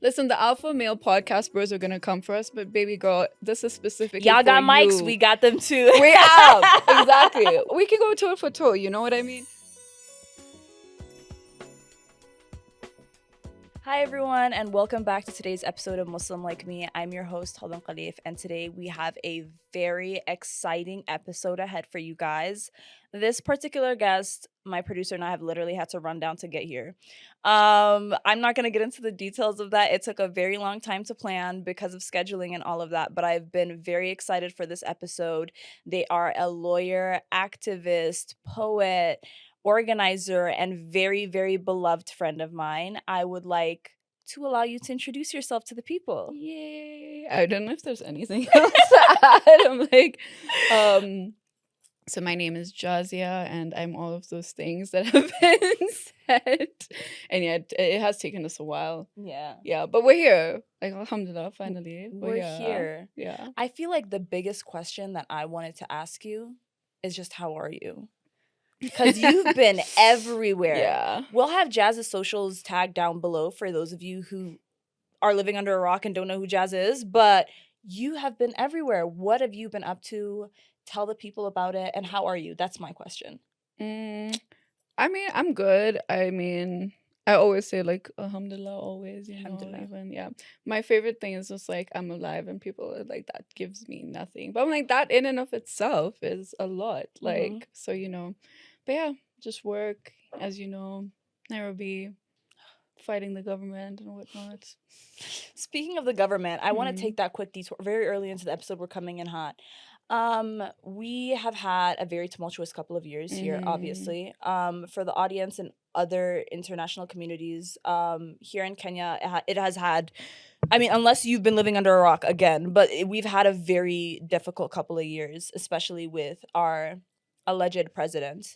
Listen, the alpha male podcast bros are gonna come for us, but baby girl, this is specifically Y'all for got mics, you. we got them too. We have exactly. We can go toe for toe. You know what I mean? Hi everyone, and welcome back to today's episode of Muslim Like Me. I'm your host Haldan Khalif, and today we have a very exciting episode ahead for you guys. This particular guest, my producer and I have literally had to run down to get here. I'm not going to get into the details of that. It took a very long time to plan because of scheduling and all of that, but I've been very excited for this episode. They are a lawyer, activist, poet, organizer, and very, very beloved friend of mine. I would like to allow you to introduce yourself to the people. Yay! I don't know if there's anything else to add. I'm like, so my name is Jaaziyah, and I'm all of those things that have been said. And yet, it has taken us a while. Yeah, but we're here. Like, alhamdulillah, finally. We're here. Yeah. I feel like the biggest question that I wanted to ask you is just how are you? Because you've been everywhere. Yeah. We'll have Jazz's socials tagged down below for those of you who are living under a rock and don't know who Jazz is, but you have been everywhere. What have you been up to? Tell the people about it, and how are you? That's my question. I mean, I'm good. I mean, I always say like alhamdulillah always, you know, Alhamdulillah. even yeah. My favorite thing is just like I'm alive and people are like that gives me nothing. But I'm like that in and of itself is a lot. Like so, you know. But yeah, just work, as you know, Nairobi, fighting the government and whatnot. Speaking of the government, I want to take that quick detour. Very early into the episode, we're coming in hot. We have had a very tumultuous couple of years here, obviously. For the audience and other international communities, here in Kenya, it has had, I mean, unless you've been living under a rock again, but we've had a very difficult couple of years, especially with our alleged president.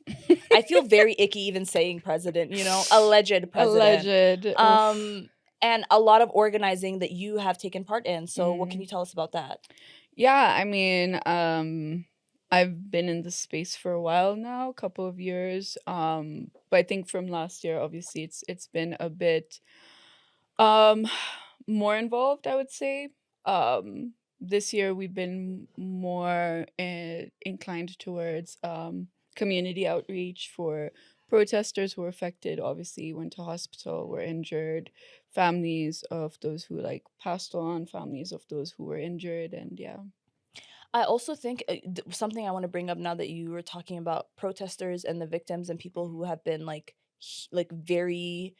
I feel very icky even saying president, you know, alleged president. Alleged. And a lot of organizing that you have taken part in. So what can you tell us about that? Yeah, I mean, I've been in this space for a while now, a couple of years. But I think from last year, obviously, it's been a bit more involved, I would say. This year we've been more inclined towards community outreach for protesters who were affected, obviously went to hospital, were injured, families of those who like passed on, families of those who were injured, and yeah. I also think something I want to bring up now that you were talking about protesters and the victims and people who have been like very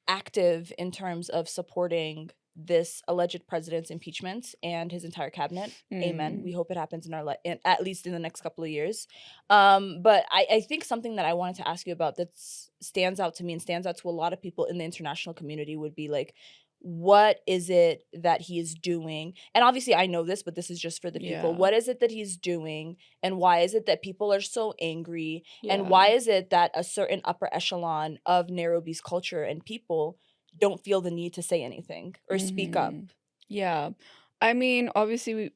active in terms of supporting this alleged president's impeachment and his entire cabinet. Amen. We hope it happens in our at least in the next couple of years. But I think something that I wanted to ask you about that stands out to me and stands out to a lot of people in the international community would be like, what is it that he is doing? And obviously I know this, but this is just for the people. Yeah. What is it that he's doing? And why is it that people are so angry? Yeah. And why is it that a certain upper echelon of Nairobi's culture and people don't feel the need to say anything or speak up? Yeah. I mean, obviously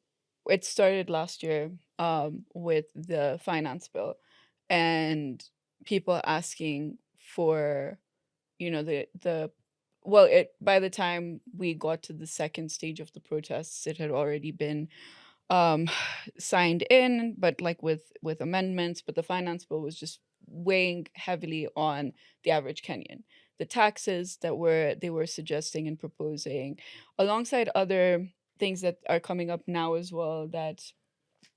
it started last year with the finance bill and people asking for, you know, the well, it by the time we got to the second stage of the protests, it had already been signed in, but like with amendments, but the finance bill was just weighing heavily on the average Kenyan. The taxes that they were suggesting and proposing, alongside other things that are coming up now as well that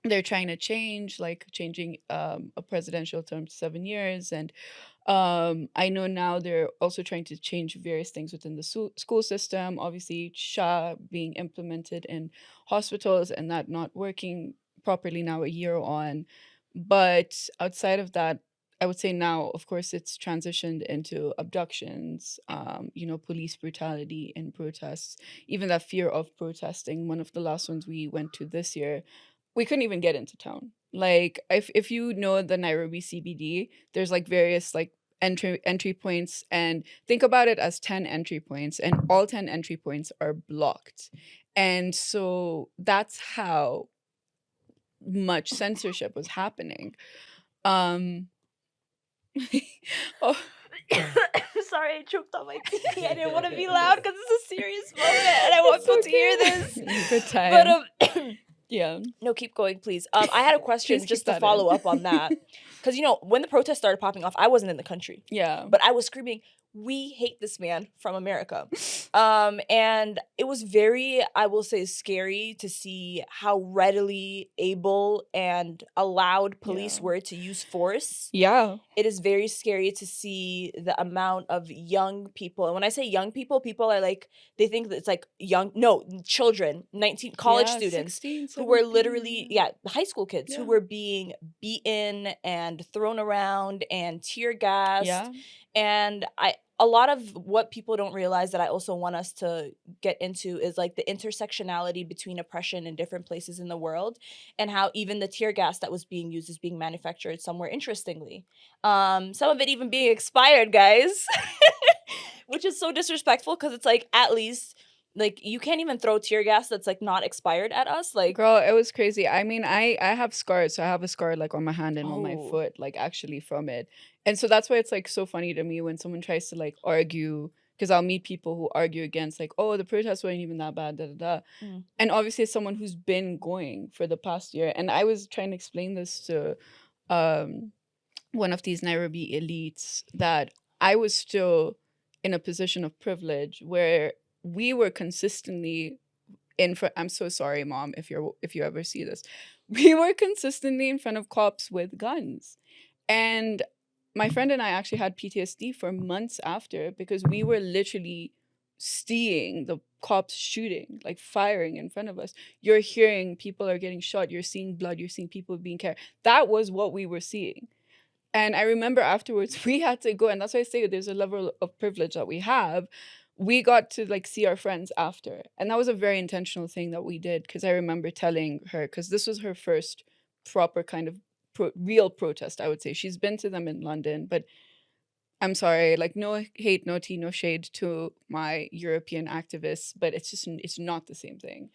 they're trying to change, like changing a presidential term to 7 years. And I know now they're also trying to change various things within the school system. Obviously, SHA being implemented in hospitals and that not working properly now a year on. But outside of that, I would say now, of course, it's transitioned into abductions, you know, police brutality in protests, even that fear of protesting. One of the last ones we went to this year, we couldn't even get into town. Like if you know the Nairobi CBD, there's like various like entry points, and think about it as 10 entry points, and all 10 entry points are blocked. And so that's how much censorship was happening. Oh, Sorry, I choked on my tea. I didn't want to be loud because it's a serious moment and I want It's people to hear okay. this. Good But time. Yeah. no, keep going, please. I had a Please question keep just to that in. follow up on that. Because, when the protests started popping off, I wasn't in the country. Yeah. But I was screaming, "We hate this man from America." And it was very, I will say, scary to see how readily able and allowed police Yeah. were to use force. Yeah. It is very scary to see the amount of young people. And when I say young people, people are like, they think that it's like young, no, children, 19, college Yeah, students 16, who were 17. literally, Yeah. high school kids who Yeah. were being beaten and thrown around and tear gassed. Yeah. And a lot of what people don't realize that I also want us to get into is like the intersectionality between oppression in different places in the world, and how even the tear gas that was being used is being manufactured somewhere interestingly. Some of it even being expired, guys. Which is so disrespectful because it's like, at least, like, you can't even throw tear gas that's like not expired at us. Like, Girl, it was crazy. I mean, I have scars. So I have a scar like on my hand and on my oh, foot, like actually from it. And so that's why it's like so funny to me when someone tries to like argue, because I'll meet people who argue against like, oh, the protests weren't even that bad, da da da. mm, And obviously as someone who's been going for the past year, and I was trying to explain this to um one of these Nairobi elites that I was still in a position of privilege where we were consistently in front. I'm so sorry, mom, if you ever see this. We were consistently in front of cops with guns. And my friend and I actually had PTSD for months after because we were literally seeing the cops shooting, like firing in front of us. You're hearing people are getting shot, you're seeing blood, you're seeing people being carried. That was what we were seeing. And I remember afterwards we had to go, and that's why I say there's a level of privilege that we have. We got to like see our friends after, and that was a very intentional thing that we did because I remember telling her, because this was her first proper kind of real protest. I would say she's been to them in London, but I'm sorry, like no hate, no tea, no shade to my European activists, but it's not the same thing.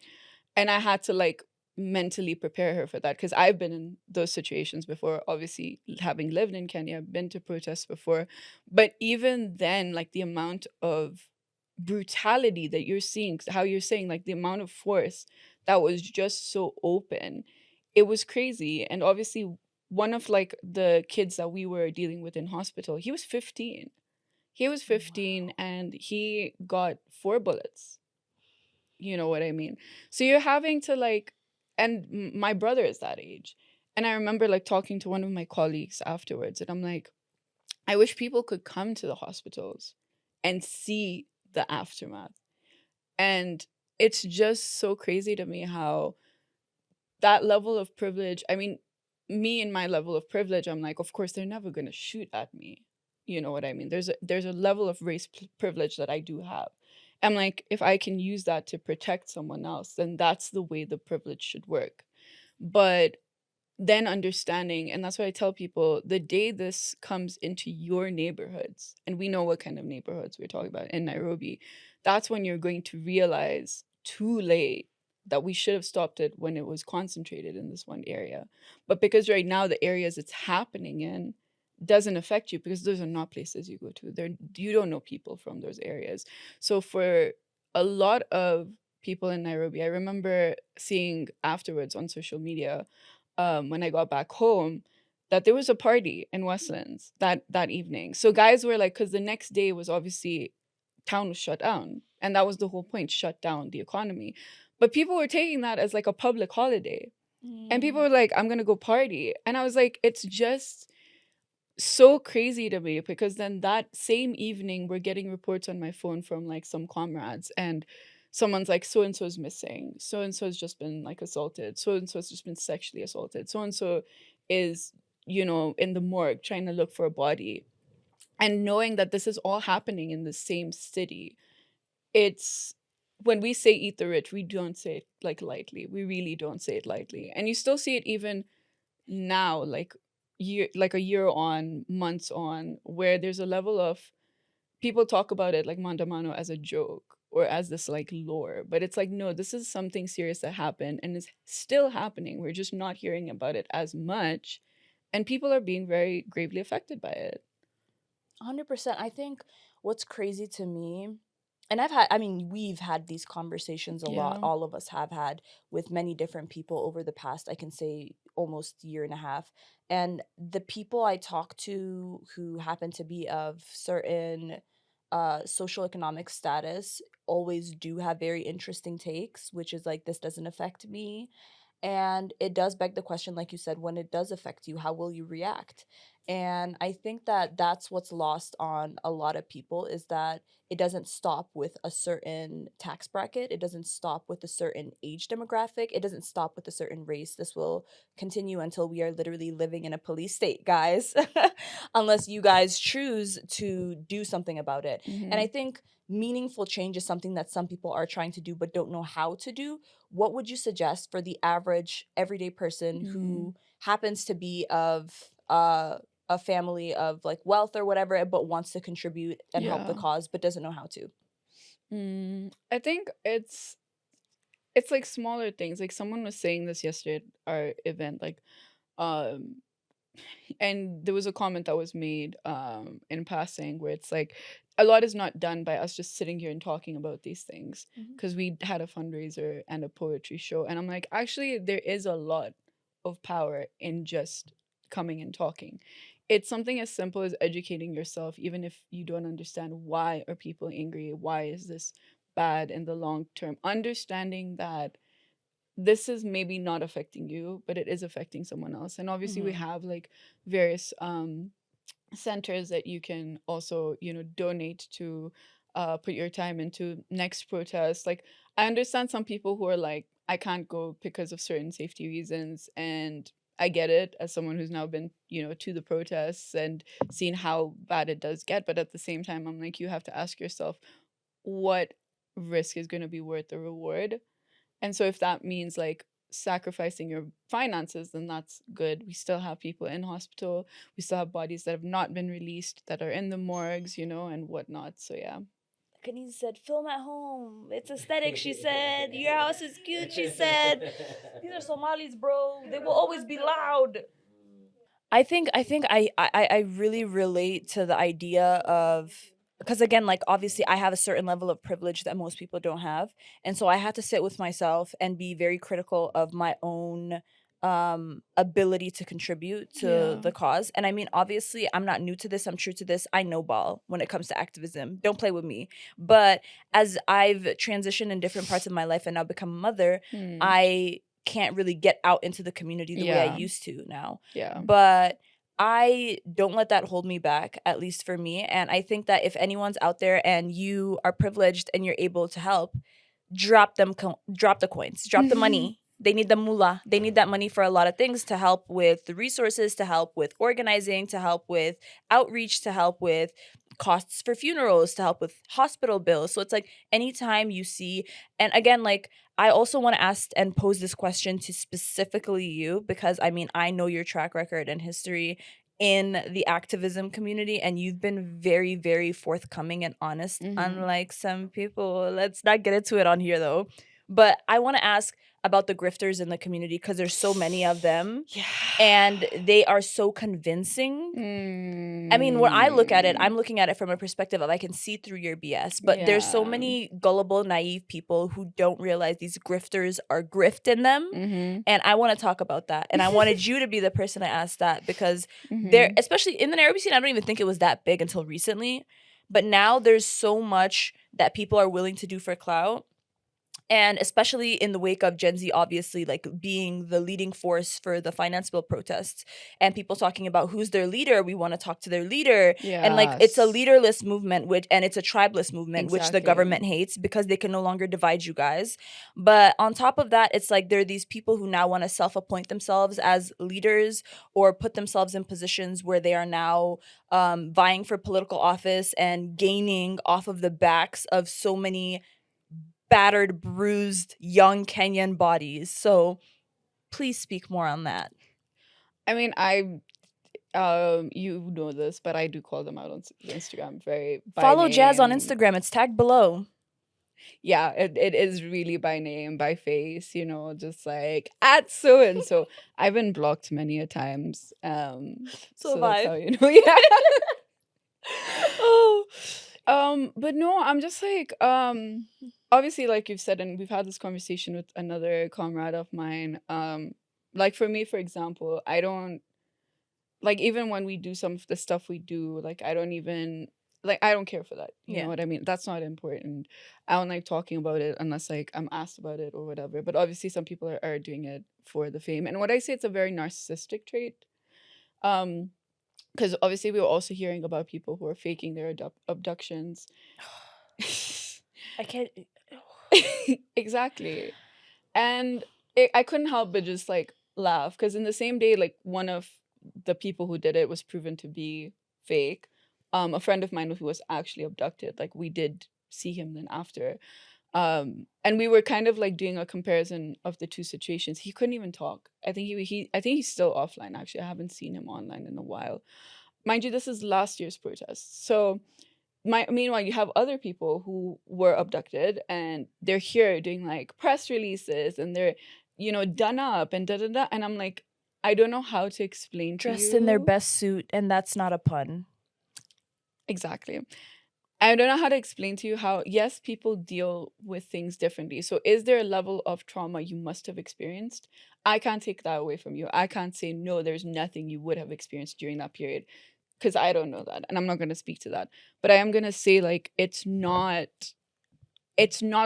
And I had to like mentally prepare her for that because I've been in those situations before. Obviously, having lived in Kenya, been to protests before, but even then, like the amount of brutality that you're seeing, how you're saying, like the amount of force that was just so open, it was crazy. And obviously, one of like the kids that we were dealing with in hospital, he was 15. He was 15 wow. and he got 4 bullets. You know what I mean? So you're having to like, and my brother is that age. And I remember like talking to one of my colleagues afterwards, and I'm like, I wish people could come to the hospitals and see the aftermath. And it's just so crazy to me how that level of privilege, I mean, me and my level of privilege, I'm like, of course, they're never going to shoot at me. You know what I mean? There's a level of race privilege that I do have. I'm like, if I can use that to protect someone else, then that's the way the privilege should work. But then understanding, and that's what I tell people, the day this comes into your neighborhoods, and we know what kind of neighborhoods we're talking about in Nairobi, that's when you're going to realize too late that we should have stopped it when it was concentrated in this one area. But because right now the areas it's happening in doesn't affect you because those are not places you go to. There you don't know people from those areas. So for a lot of people in Nairobi, I remember seeing afterwards on social media, when I got back home, that there was a party in Westlands that evening. So guys were like, because the next day was obviously town was shut down, and that was the whole point, shut down the economy. But people were taking that as like a public holiday, and people Mm. were like, "I'm gonna go party," and I was like, it's just so crazy to me because then that same evening we're getting reports on my phone from like some comrades, and someone's like, so and so's missing, so and so's just been like assaulted, so and so's just been sexually assaulted, so and so is, in the morgue trying to look for a body. And knowing that this is all happening in the same city, it's, when we say eat the rich, we don't say it like lightly, we really don't say it lightly. And you still see it even now, like a year on, months on, where there's a level of, people talk about it like mandamano as a joke or as this like lore, but it's like, no, this is something serious that happened and is still happening. We're just not hearing about it as much, and people are being very gravely affected by it. 100%. I think what's crazy to me, and we've had these conversations a lot. Yeah. All of us have had with many different people over the past, I can say, almost year and a half. And the people I talk to who happen to be of certain social economic status always do have very interesting takes, which is like, this doesn't affect me. And it does beg the question, like you said, when it does affect you, how will you react? And I think that that's what's lost on a lot of people, is that it doesn't stop with a certain tax bracket. It doesn't stop with a certain age demographic. It doesn't stop with a certain race. This will continue until we are literally living in a police state, guys, unless you guys choose to do something about it. And I Mhm. think meaningful change is something that some people are trying to do but don't know how to do. What would you suggest for the average everyday person Mhm. who happens to be of a family of like wealth or whatever, but wants to contribute and help the Yeah. cause but doesn't know how to? I think it's like smaller things. Like someone was saying this yesterday at our event, like um and there was a comment that was made in passing where it's like a lot is not done by us just sitting here and talking about these things, Mhm. because we had a fundraiser and a poetry show, and I'm like, actually there is a lot of power in just coming and talking. It's something as simple as educating yourself, even if you don't understand why are people angry, why is this bad in the long term, understanding that this is maybe not affecting you, but it is affecting someone else. And obviously we Mhm. have like various centers that you can also, donate to, put your time into next protest. Like, I understand some people who are like, I can't go because of certain safety reasons, and I get it as someone who's now been, to the protests and seen how bad it does get. But at the same time, I'm like, you have to ask yourself, what risk is going to be worth the reward? And so if that means like sacrificing your finances, then that's good. We still have people in hospital. We still have bodies that have not been released that are in the morgues, and whatnot. So yeah. Kenise said, film at home. It's aesthetic, she said. Your house is cute, she said. These are Somalis, bro. They will always be loud. I think I really relate to the idea of, because again, like obviously I have a certain level of privilege that most people don't have, and so I had to sit with myself and be very critical of my own ability to contribute to Yeah. the cause. And I mean, obviously I'm not new to this, I'm true to this. I know ball when it comes to activism, don't play with me. But as I've transitioned in different parts of my life and now become a mother, Hmm. I can't really get out into the community the way I Yeah. used to now. Yeah. But I don't let that hold me back, at least for me. And I think that if anyone's out there and you are privileged and you're able to help, drop the coins, drop the money. They need the moolah. They need that money for a lot of things, to help with the resources, to help with organizing, to help with outreach, to help with costs for funerals, to help with hospital bills. So it's like anytime you see, and again, like I also want to ask and pose this question to specifically you, because I mean, I know your track record and history in the activism community, and you've been very, very forthcoming and honest, Hmm. unlike some people. Let's not get into it on here though. But I want to ask about the grifters in the community, because there's so many of them Yeah. and they are so convincing. I mean, when I look at it, Mm. I'm looking at it from a perspective of I can see through your BS, but there's so Yeah. many gullible, naive people who don't realize these grifters are grifting them. Mm-hmm. And I want to talk about that. And I wanted you to be the person to ask that, because there, Mm-hmm. especially in the Nairobi scene, I don't even think it was that big until recently. But now there's so much that people are willing to do for clout, and especially in the wake of Gen Z, obviously, like being the leading force for the finance bill protests, and people talking about who's their leader. We want to talk to their leader. And like it's a Yes. leaderless movement, which, and it's a tribeless movement, which the Exactly. government hates because they can no longer divide you guys. But on top of that, it's like there are these people who now want to self-appoint themselves as leaders, or put themselves in positions where they are now vying for political office and gaining off of the backs of so many battered, bruised young Kenyan bodies. So please speak more on that. I mean, you know this, but I do call them out on Instagram very by Follow Jazz on name. Instagram. It's tagged below. Yeah, it is really by name, by face, just like at so and so. I've been blocked many a times. So So have that's I. how you know. Yeah. Oh, But no, I'm just like, obviously, like you've said, and we've had this conversation with another comrade of mine. Like for me, for example, I don't like, even when we do some of the stuff we do, like I don't even like, I don't care for that. You know yeah. what I mean? That's not important. I don't like talking about it unless like I'm asked about it or whatever. But obviously, some people are doing it for the fame. And what I say, it's a very narcissistic trait. Um, because obviously we were also hearing about people who are faking their abductions. I can't. Exactly. And I couldn't help but just like laugh, because in the same day, like one of the people who did it was proven to be fake. A friend of mine who was actually abducted, like we did see him then after. And we were kind of like doing a comparison of the two situations. He couldn't even talk. I think he's still offline actually. I haven't seen him online in a while. Mind you, this is last year's protest. So meanwhile, you have other people who were abducted and they're here doing like press releases and they're, done up and da da da. And I'm like, I don't know how to explain to Dressed in their you best suit, and that's not a pun. exactly. I don't know how to explain to you how, yes, people deal with things differently. So, is there a level of trauma you must have experienced? I can't take that away from you. I can't say, no, there's nothing you would have experienced during that period, because I don't know that. And I'm not going to speak to that. But I am going to say, like, it's not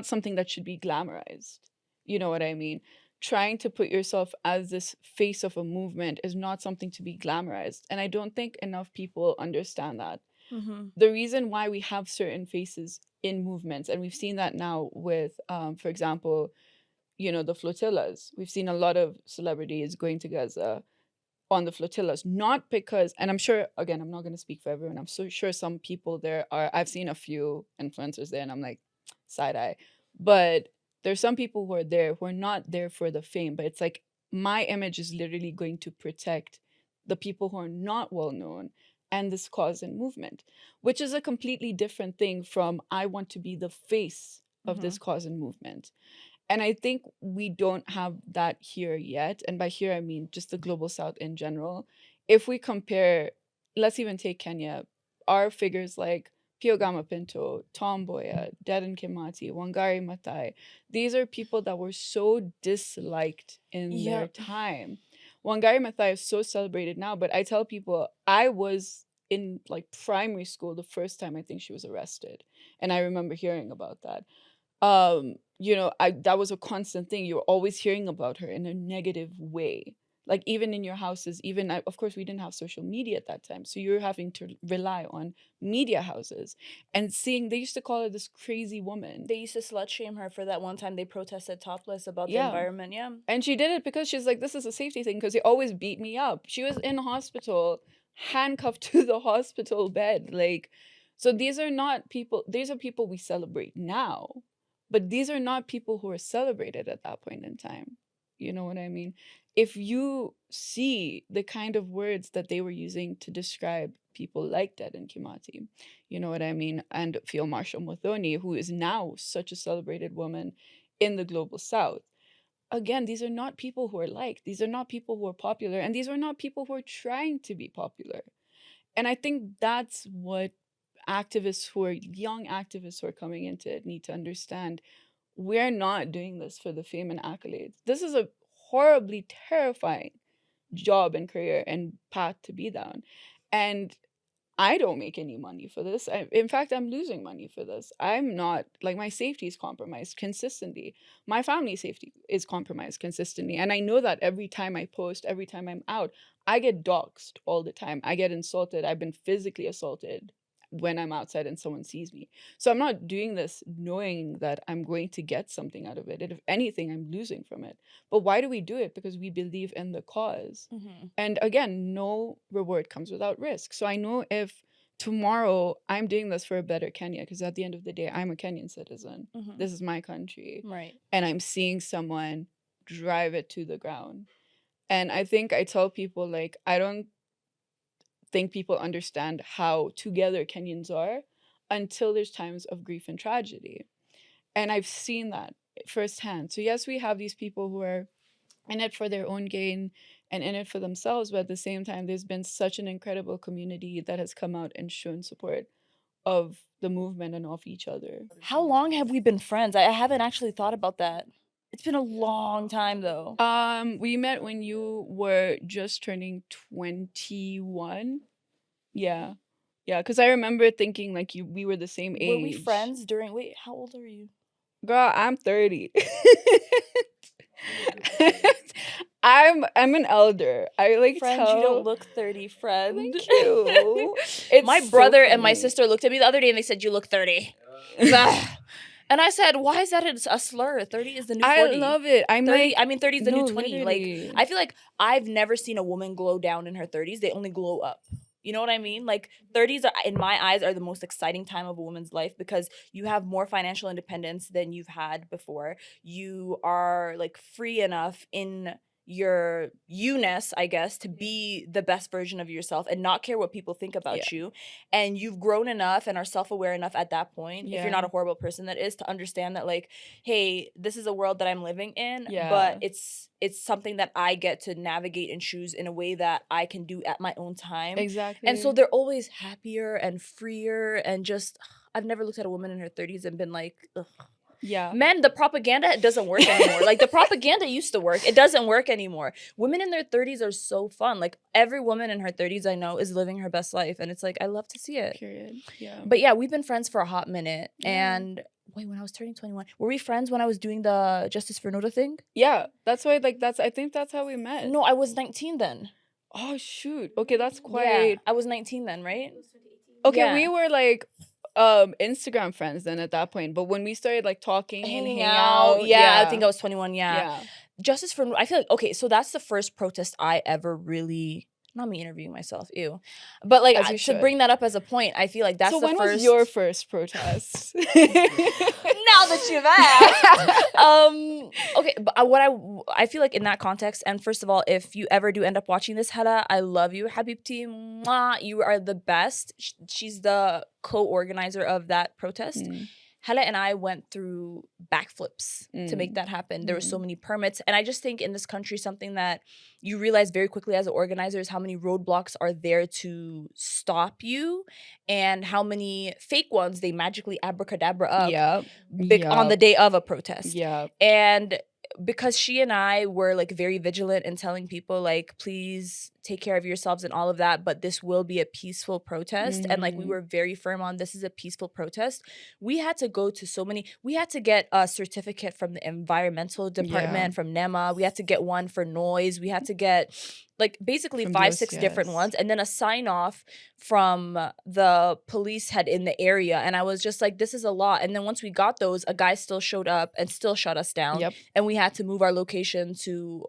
something that should be glamorized. You know what I mean? Trying to put yourself as this face of a movement is not something to be glamorized. And I don't think enough people understand that. Mm-hmm. The reason why we have certain faces in movements, and we've seen that now with, for example, the flotillas. We've seen a lot of celebrities going to Gaza on the flotillas, not because, and I'm sure, again, I'm not going to speak for everyone. I'm so sure some people there are, I've seen a few influencers there, and I'm like, side eye. But there's some people who are there who are not there for the fame, but it's like, my image is literally going to protect the people who are not well known and this cause and movement, which is a completely different thing from I want to be the face of Mm-hmm. this cause and movement. And I think we don't have that here yet. And by here, I mean just the global south in general. If we compare, let's even take Kenya, our figures like Piogama Pinto, Tom Boya, Dedan Kimati, Wangari Maathai, these are people that were so disliked in their Yep. time. Wangari Maathai is so celebrated now, but I tell people I was in like primary school the first time I think she was arrested. And I remember hearing about that. I that was a constant thing. You're always hearing about her in a negative way. Like even in your houses, even of course we didn't have social media at that time, so you're having to rely on media houses and seeing. They used to call her this crazy woman. They used to slut shame her for that one time they protested topless about the Yeah, environment. Yeah. and she did it because she's like, this is a safety thing, because they always beat me up. She was in hospital, handcuffed to the hospital bed. Like, so these are people we celebrate now, but these are not people who are celebrated at that point in time. You know what I mean? If you see the kind of words that they were using to describe people like Dead and Kimati, you know what I mean? And Field Marshal Muthoni, who is now such a celebrated woman in the global south. Again, these are not people who are liked. These are not people who are popular. And these are not people who are trying to be popular. And I think that's what activists who are young activists who are coming into it need to understand. We're not doing this for the fame and accolades. This is a horribly terrifying job and career and path to be down. And I don't make any money for this. In fact, I'm losing money for this. I'm not, like, my safety is compromised consistently. My family safety is compromised consistently. And I know that every time I post, every time I'm out, I get doxxed all the time. I get insulted. I've been physically assaulted when I'm outside and someone sees me. So I'm not doing this knowing that I'm going to get something out of it. And if anything, I'm losing from it. But why do we do it? Because we believe in the cause. Mm-hmm. And again, no reward comes without risk. So I know if tomorrow I'm doing this for a better Kenya, because at the end of the day, I'm a Kenyan citizen. Mm-hmm. This is my country. Right. And I'm seeing someone drive it to the ground. And I think I tell people, like, I don't think people understand how together Kenyans are until there's times of grief and tragedy. And I've seen that firsthand. So, yes, we have these people who are in it for their own gain and in it for themselves, but at the same time, there's been such an incredible community that has come out and shown support of the movement and of each other. How long have we been friends? I haven't actually thought about that. It's been a long time though. We met when you were just turning 21. Yeah. Yeah, because I remember thinking like we were the same age. Were we friends during? Wait, how old are you? Girl, I'm 30. I'm an elder. I like Friend, tell. you don't look 30, friend. Thank you. It's My so brother and my funny. sister looked at me the other day and they said, "You look 30." And I said, "Why is that a slur? 30 is the new 40." I love it. I'm 30, like, I mean, 30 is the no, new 20. Like, literally. I feel like I've never seen a woman glow down in her 30s. They only glow up. You know what I mean? Like 30s are, in my eyes, are the most exciting time of a woman's life because you have more financial independence than you've had before. You are like free enough in your you-ness, I guess, to be the best version of yourself and not care what people think about you. And you've grown enough and are self-aware enough at that point, if you're not a horrible person, that is, to understand that like, hey, this is a world that I'm living in, but it's something that I get to navigate and choose in a way that I can do at my own time. Exactly. And so they're always happier and freer and just, I've never looked at a woman in her 30s and been like, ugh. Yeah. Men, the propaganda doesn't work anymore. Like the propaganda used to work. It doesn't work anymore. Women in their 30s are so fun. Like every woman in her 30s I know is living her best life. And it's like, I love to see it. Period. Yeah. But yeah, we've been friends for a hot minute. And wait, when I was turning 21, were we friends when I was doing the Justice for Noda thing? Yeah. That's why, like, I think that's how we met. No, I was 19 then. Oh, shoot. Okay, that's quite. Yeah, I was 19 then, right? Okay, we were like Instagram friends then at that point, but when we started like talking and hanging out, I think I was 21. yeah. Justice for, I feel like, okay, so that's the first protest I ever really, not me interviewing myself, ew, but like to bring that up as a point, I feel like that's the first. So when was your first protest? Now that you've asked. Okay, but what I feel like in that context, and first of all, if you ever do end up watching this, Hada, I love you, Habibti, mwah, you are the best. She's the co-organizer of that protest. Hala and I went through backflips to make that happen. There were so many permits. And I just think in this country, something that you realize very quickly as an organizer is how many roadblocks are there to stop you and how many fake ones they magically abracadabra up on the day of a protest. And because she and I were like very vigilant in telling people like, please take care of yourselves and all of that, but this will be a peaceful protest. And like we were very firm on this is a peaceful protest. We had to go to we had to get a certificate from the environmental department, from NEMA. We had to get one for noise. We had to get like basically from 5-6 different ones, and then a sign off from the police head in the area. And I was just like, this is a lot. And then once we got those, a guy still showed up and still shut us down. And we had to move our location to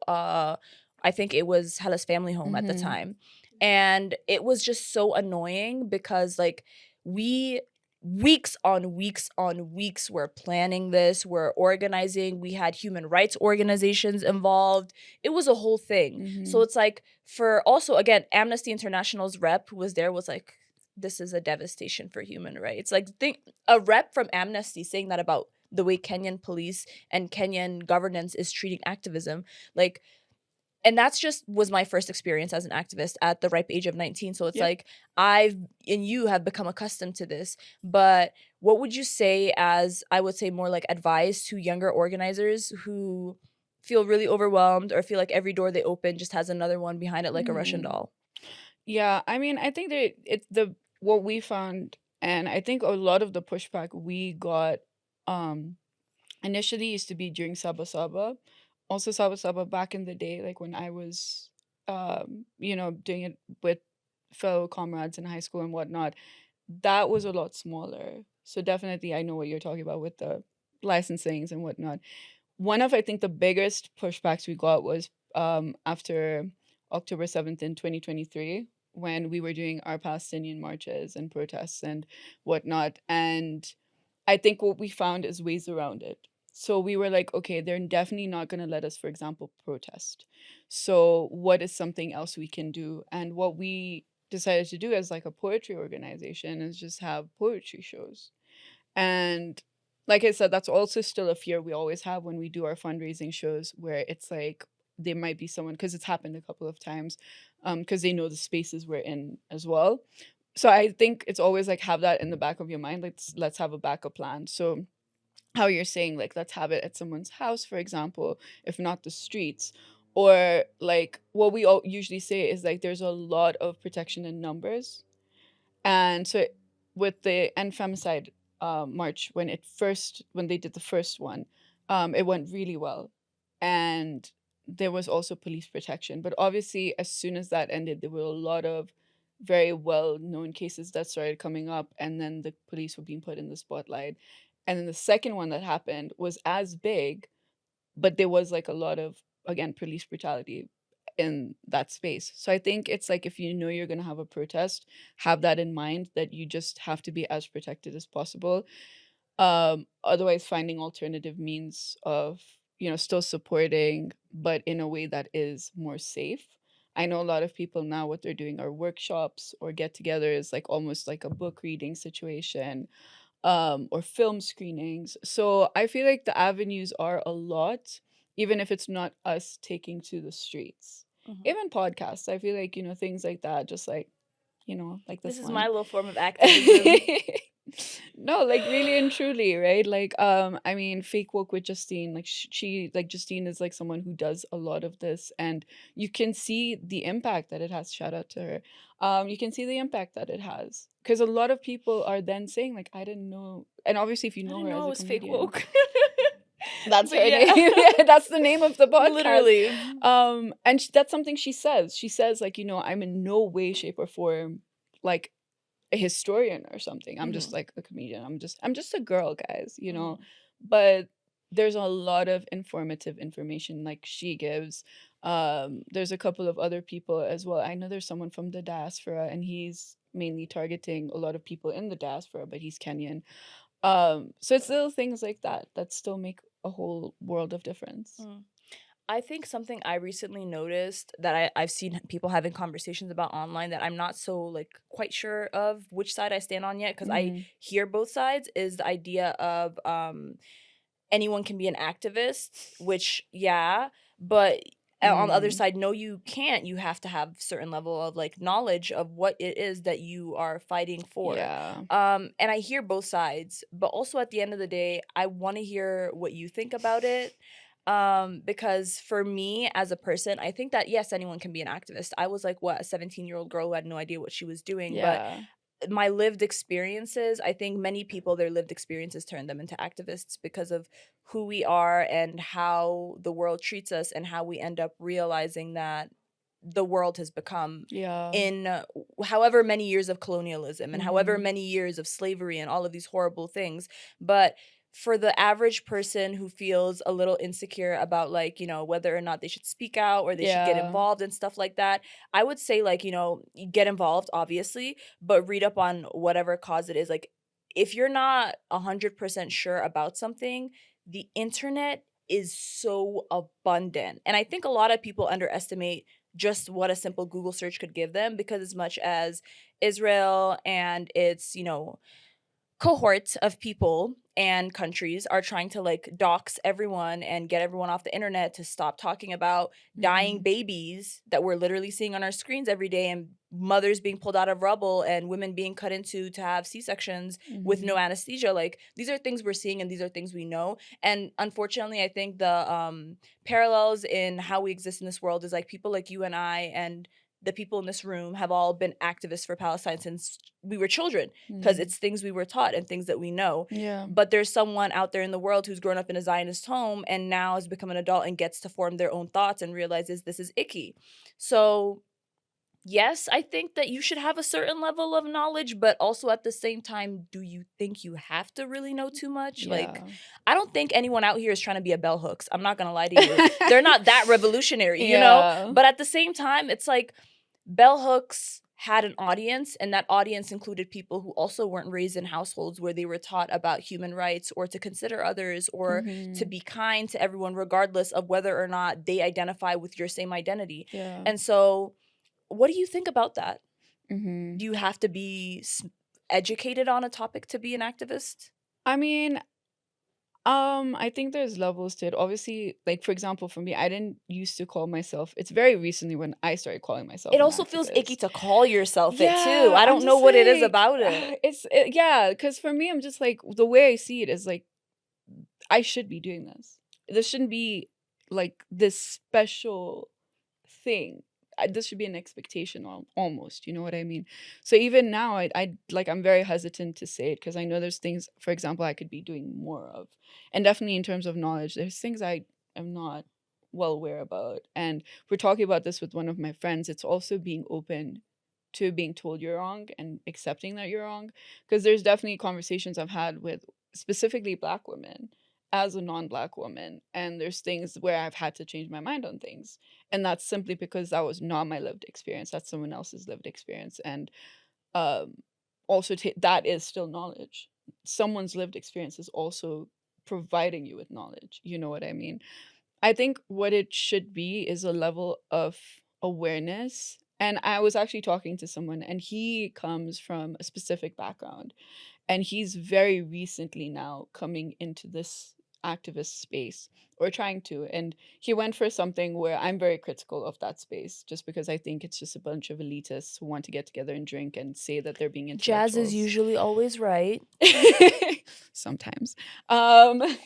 I think it was Hala's family home at the time. And it was just so annoying because like we weeks on weeks we're planning this, we're organizing, we had human rights organizations involved. It was a whole thing. So it's like, for also again, Amnesty International's rep who was there was like, this is a devastation for human rights. Like think a rep from Amnesty saying that about the way Kenyan police and Kenyan governance is treating activism, like. And that's just was my first experience as an activist at the ripe age of 19. So it's like you have become accustomed to this. But what would you say as, I would say, more like advice to younger organizers who feel really overwhelmed or feel like every door they open just has another one behind it like a Russian doll? Yeah, I mean, I think that it's what we found, and I think a lot of the pushback we got initially used to be during Saba Saba. Also Saba Saba back in the day, like when I was doing it with fellow comrades in high school and whatnot, that was a lot smaller. So definitely I know what you're talking about with the licensings and whatnot. One of, I think, the biggest pushbacks we got was after October 7th in 2023, when we were doing our Palestinian marches and protests and whatnot. And I think what we found is ways around it. So we were like, okay, they're definitely not going to let us, for example, protest. So what is something else we can do? And what we decided to do as like a poetry organization is just have poetry shows. And like I said, that's also still a fear we always have when we do our fundraising shows, where it's like there might be someone, because it's happened a couple of times, because they know the spaces we're in as well. So I think it's always like have that in the back of your mind. Let's have a backup plan. So how you're saying, like, let's have it at someone's house, for example, if not the streets. Or like what we all usually say is like there's a lot of protection in numbers. And so with the end femicide march, when they did the first one, it went really well. And there was also police protection. But obviously, as soon as that ended, there were a lot of very well known cases that started coming up, and then the police were being put in the spotlight. And then the second one that happened was as big, but there was like a lot of, again, police brutality in that space. So I think it's like if you know you're going to have a protest, have that in mind, that you just have to be as protected as possible. Otherwise, finding alternative means of, still supporting, but in a way that is more safe. I know a lot of people now, what they're doing are workshops or get-togethers, like almost like a book reading situation, or film screenings. So I feel like the avenues are a lot, even if it's not us taking to the streets. Mhm. Even podcasts, I feel like, things like that, just like, like This this is my one. little form of activism. No, like really and truly, right? Like, I mean, fake woke with Justine, like she, like Justine is like someone who does a lot of this, and you can see the impact that it has. Shout out to her. You can see the impact that it has, because a lot of people are then saying like, I didn't know, and obviously if you I know didn't her know as it a was fake comedian, woke. that's But her yeah, name. Yeah, that's the name of the podcast. literally. And that's something she says. She says like, I'm in no way, shape, or form like a historian or something. I'm just Mhm. like a comedian. I'm just a girl, guys. Mhm. But there's a lot of informative information like she gives. There's a couple of other people as well. I know there's someone from the diaspora, and he's mainly targeting a lot of people in the diaspora, but he's Kenyan. So it's little things like that that still make a whole world of difference. Mm. I think something I recently noticed that I've seen people having conversations about online that I'm not so like quite sure of which side I stand on yet, because I Hmm. hear both sides, is the idea of anyone can be an activist, which yeah, but on the other Mm. side, no, you can't. You have to have certain level of like knowledge of what it is that you are fighting for. Yeah. And I hear both sides, but also at the end of the day, I want to hear what you think about it. Because for me as a person, I think that yes, anyone can be an activist. I was like what, a 17-year-old girl who had no idea what she was doing, but Yeah. my lived experiences, I think many people, their lived experiences turn them into activists because of who we are and how the world treats us, and how we end up realizing that the world has become Yeah. in however many years of colonialism and however Hmm. many years of slavery and all of these horrible things. But for the average person who feels a little insecure about like, whether or not they should speak out or they should get Yeah. involved and stuff like that, I would say like, get involved obviously, but read up on whatever cause it is. Like, if you're not 100% sure about something, the internet is so abundant. And I think a lot of people underestimate just what a simple Google search could give them, because as much as Israel and its, cohorts of people and countries are trying to like dox everyone and get everyone off the internet to stop talking about dying Hmm. babies that we're literally seeing on our screens every day, and mothers being pulled out of rubble and women being cut into to have C-sections with no Hmm. anesthesia. Like, these are things we're seeing and these are things we know. And unfortunately, I think the parallels in how we exist in this world is like people like you and I and the people in this room have all been activists for Palestine since we were children, because Hmm. it's things we were taught and things that we know. Yeah. But there's someone out there in the world who's grown up in a Zionist home and now has become an adult and gets to form their own thoughts and realizes this is icky. So, yes, I think that you should have a certain level of knowledge, but also at the same time, do you think you have to really know too much? Like, Yeah. I don't think anyone out here is trying to be a bell hooks. I'm not going to lie to you. They're not that revolutionary, Yeah. But at the same time, it's like bell hooks had an audience, and that audience included people who also weren't raised in households where they were taught about human rights or to consider others or to Hmm. be kind to everyone regardless of whether or not they identify with your same identity. Yeah. And so, what do you think about that? Hmm. Do you have to be educated on a topic to be an activist? I mean, I think there's levels to it. Obviously, like for example, for me, I didn't used to call myself. It's very recently when I started calling myself It an also feels icky activist. to call yourself it too. Yeah, I I'm don't know just what it is like, about it. yeah, because for me, I'm just like the way I see it is like I should be doing this. This shouldn't be like this special thing. This should be an expectation almost, you know what I mean? So even now, I like I'm very hesitant to say it because I know there's things, for example, I could be doing more of, and definitely in terms of knowledge, there's things I am not well aware about. And we're talking about this with one of my friends. It's also being open to being told you're wrong and accepting that you're wrong, because there's definitely conversations I've had with specifically Black women as a non-Black woman, and there's things where I've had to change my mind on things, and that's simply because that was not my lived experience, that's someone else's lived experience. And um also that is still knowledge. Someone's lived experience is also providing you with knowledge, you know what I mean? I think what it should be is a level of awareness. And I was actually talking to someone, and he comes from a specific background, and he's very recently now coming into this activist space, or trying to. And he went for something where I'm very critical of that space, just because I think it's just a bunch of elitists who want to get together and drink and say that they're being Jazz is intellectuals. usually always right. Sometimes. Always.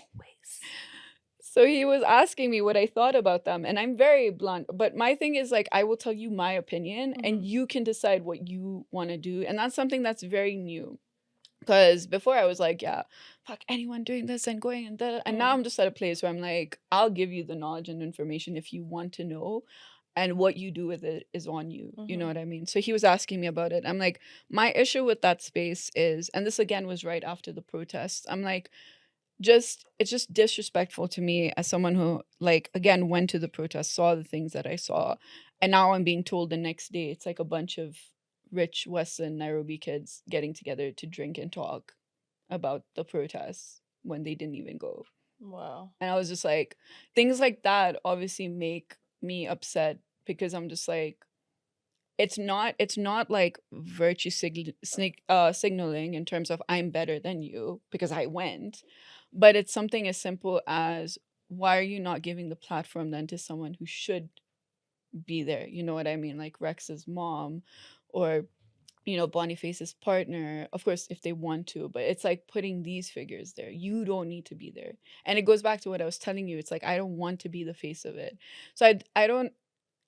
So he was asking me what I thought about them, and I'm very blunt. But my thing is like, I will tell you my opinion, and you can decide what you want to do, and that's something that's very new. Because before I was like, yeah, fuck anyone doing this and going and that, and now I'm just at a place where I'm like, I'll give you the knowledge and information if you want to know, and what you do with it is on you. You know what I mean? So he was asking me about it. I'm like, my issue with that space is, and this again was right after the protest. I'm like, it's just disrespectful to me as someone who, like, again, went to the protest, saw the things that I saw, and now I'm being told the next day it's like a bunch of rich Western Nairobi kids getting together to drink and talk about the protests when they didn't even go. Wow. And I was just like, things like that obviously make me upset, because I'm just like, it's not like virtue signaling in terms of I'm better than you because I went, but it's something as simple as, why are you not giving the platform then to someone who should be there? You know what I mean? Like Rex's mom, or Boniface's partner, of course, if they want to, but it's like putting these figures there. You don't need to be there. And it goes back to what I was telling you. It's like, I don't want to be the face of it. So I don't,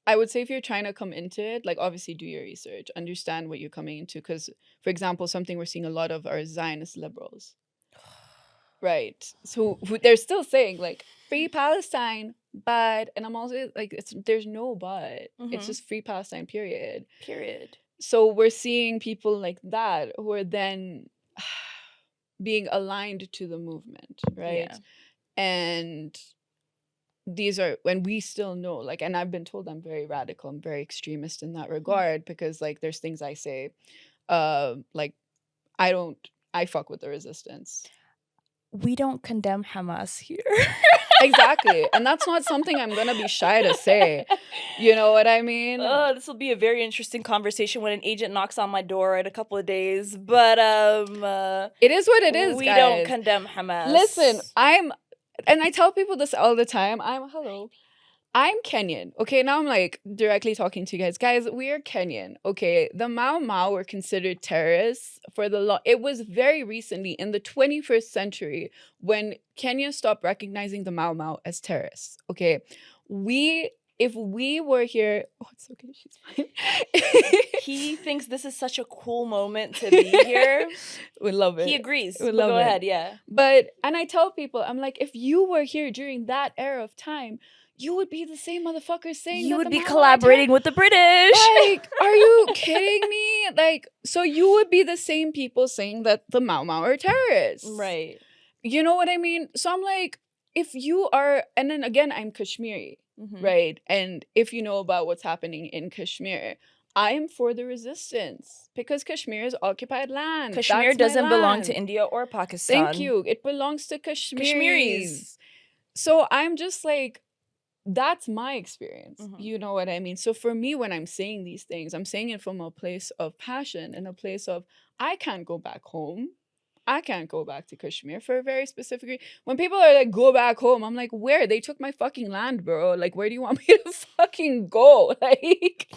I would say if you're trying to come into it, like obviously do your research, understand what you're coming into. Because, for example, something we're seeing a lot of are Zionist liberals, right? So they're still saying like free Palestine, but, and I'm also like, there's no but. It's just free Palestine, period. Period. So we're seeing people like that who are then being aligned to the movement, right? Yeah. And these are, when we still know, like, and I've been told I'm very radical, I'm very extremist in that regard, because like there's things I say, like I fuck with the resistance. We don't condemn Hamas here. Exactly. And that's not something I'm gonna be shy to say. You know what I mean? This will be a very interesting conversation when an agent knocks on my door in a couple of days. But it is what it is, we guys. don't condemn Hamas. Listen, and I tell people this all the time. I'm Kenyan. Okay, now I'm like directly talking to you guys. Guys, we are Kenyan. Okay, the Mau Mau were considered terrorists for the law. It was very recently in the 21st century when Kenya stopped recognizing the Mau Mau as terrorists. Okay, if we were here, oh, it's okay, she's fine. He thinks this is such a cool moment to be here. We love it. He agrees. We But love go it. ahead, yeah. But, and I tell people, I'm like, if you were here during that era of time, you would be the same motherfuckers saying You that would the be Mau Mau are collaborating with the British. Like, are you kidding me? Like, so you would be the same people saying that the Mau Mau are terrorists. Right. You know what I mean? So I'm like, if you are, and then again, I'm Kashmiri, right? And if you know about what's happening in Kashmir, I am for the resistance, because Kashmir is occupied land. Kashmir doesn't belong to India or Pakistan. Thank you. It belongs to Kashmiris. Kashmiris. So I'm just like, that's my experience. You know what I mean? So for me, when I'm saying these things, I'm saying it from a place of passion and a place of, I can't go back home. I can't go back to Kashmir for a very specific reason. When people are like, go back home, I'm like, where? They took my fucking land, bro. Like, where do you want me to fucking go? Like,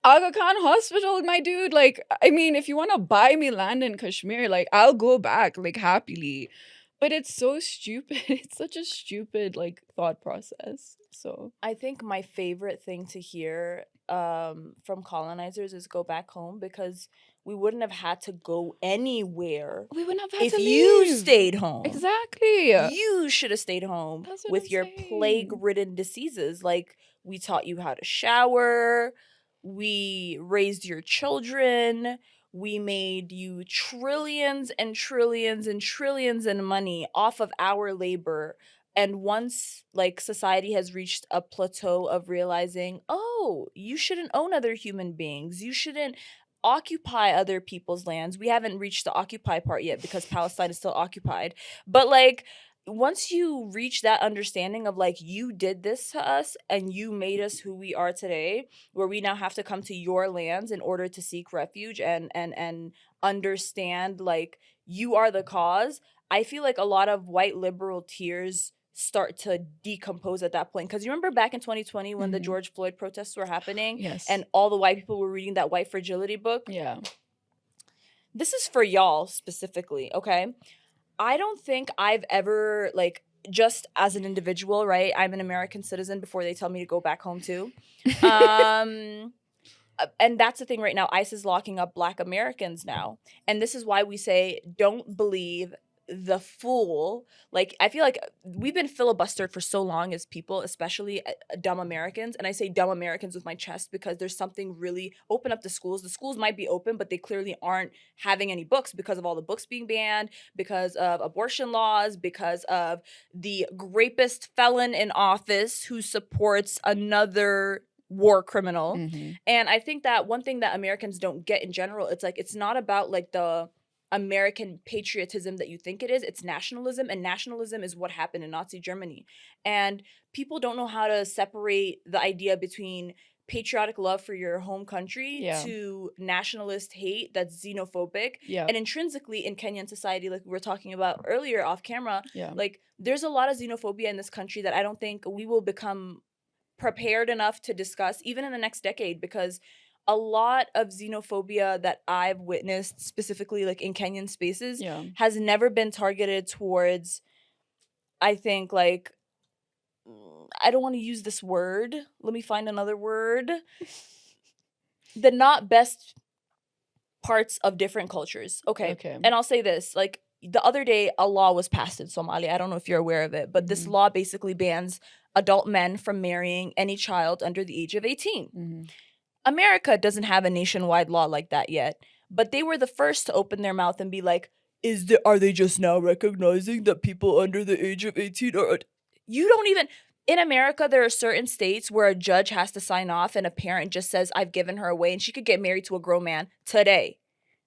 Aga Khan Hospital, my dude. Like, I mean, if you want to buy me land in Kashmir, like, I'll go back, like, happily. But it's so stupid. It's such a stupid, like, thought process. So I think my favorite thing to hear from colonizers is go back home, because we wouldn't have had to go anywhere we wouldn't have had if to you leave. stayed home. Exactly. You should have stayed home That's what with I'm your saying. plague-ridden diseases. Like, we taught you how to shower, we raised your children, we made you trillions and trillions and trillions in money off of our labor. And once, like, society has reached a plateau of realizing, oh, you shouldn't own other human beings, you shouldn't occupy other people's lands. We haven't reached the occupy part yet because Palestine is still occupied. But, like, once you reach that understanding of, like, you did this to us and you made us who we are today, where we now have to come to your lands in order to seek refuge and understand, like, you are the cause. I feel like a lot of white liberal tears start to decompose at that point, because you remember back in 2020 when the Mhm. George Floyd protests were happening Yes. and all the white people were reading that white fragility book. Yeah. This is for y'all specifically, okay? I don't think I've ever, like, just as an individual, right? I'm an American citizen before they tell me to go back home too. And that's the thing right now. ICE is locking up Black Americans now. And this is why we say don't believe the fool. Like, I feel like we've been filibustered for so long as people, especially dumb Americans. And I say dumb Americans with my chest because there's something really, open up the schools. The schools might be open, but they clearly aren't having any books because of all the books being banned, because of abortion laws, because of the rapist felon in office who supports another war criminal. Mhm. And I think that one thing that Americans don't get in general, it's like, it's not about, like, the American patriotism that you think it is. It's nationalism, and nationalism is what happened in Nazi Germany. And people don't know how to separate the idea between patriotic love for your home country Yeah. to nationalist hate that's xenophobic. Yeah. And intrinsically in Kenyan society, like we were talking about earlier off camera, Yeah. like, there's a lot of xenophobia in this country that I don't think we will become prepared enough to discuss even in the next decade, because a lot of xenophobia that I've witnessed specifically, like, in Kenyan spaces, Yeah. has never been targeted towards, I think, like, I don't want to use this word, let me find another word, the not best parts of different cultures. Okay. And I'll say this, like, the other day a law was passed in Somalia. I don't know if you're aware of it, but this law basically bans adult men from marrying any child under the age of 18. Mhm. America doesn't have a nationwide law like that yet, but they were the first to open their mouth and be like, are they just now recognizing that people under the age of 18 are, you don't even, in America there are certain states where a judge has to sign off and a parent just says, I've given her away, and she could get married to a grown man today,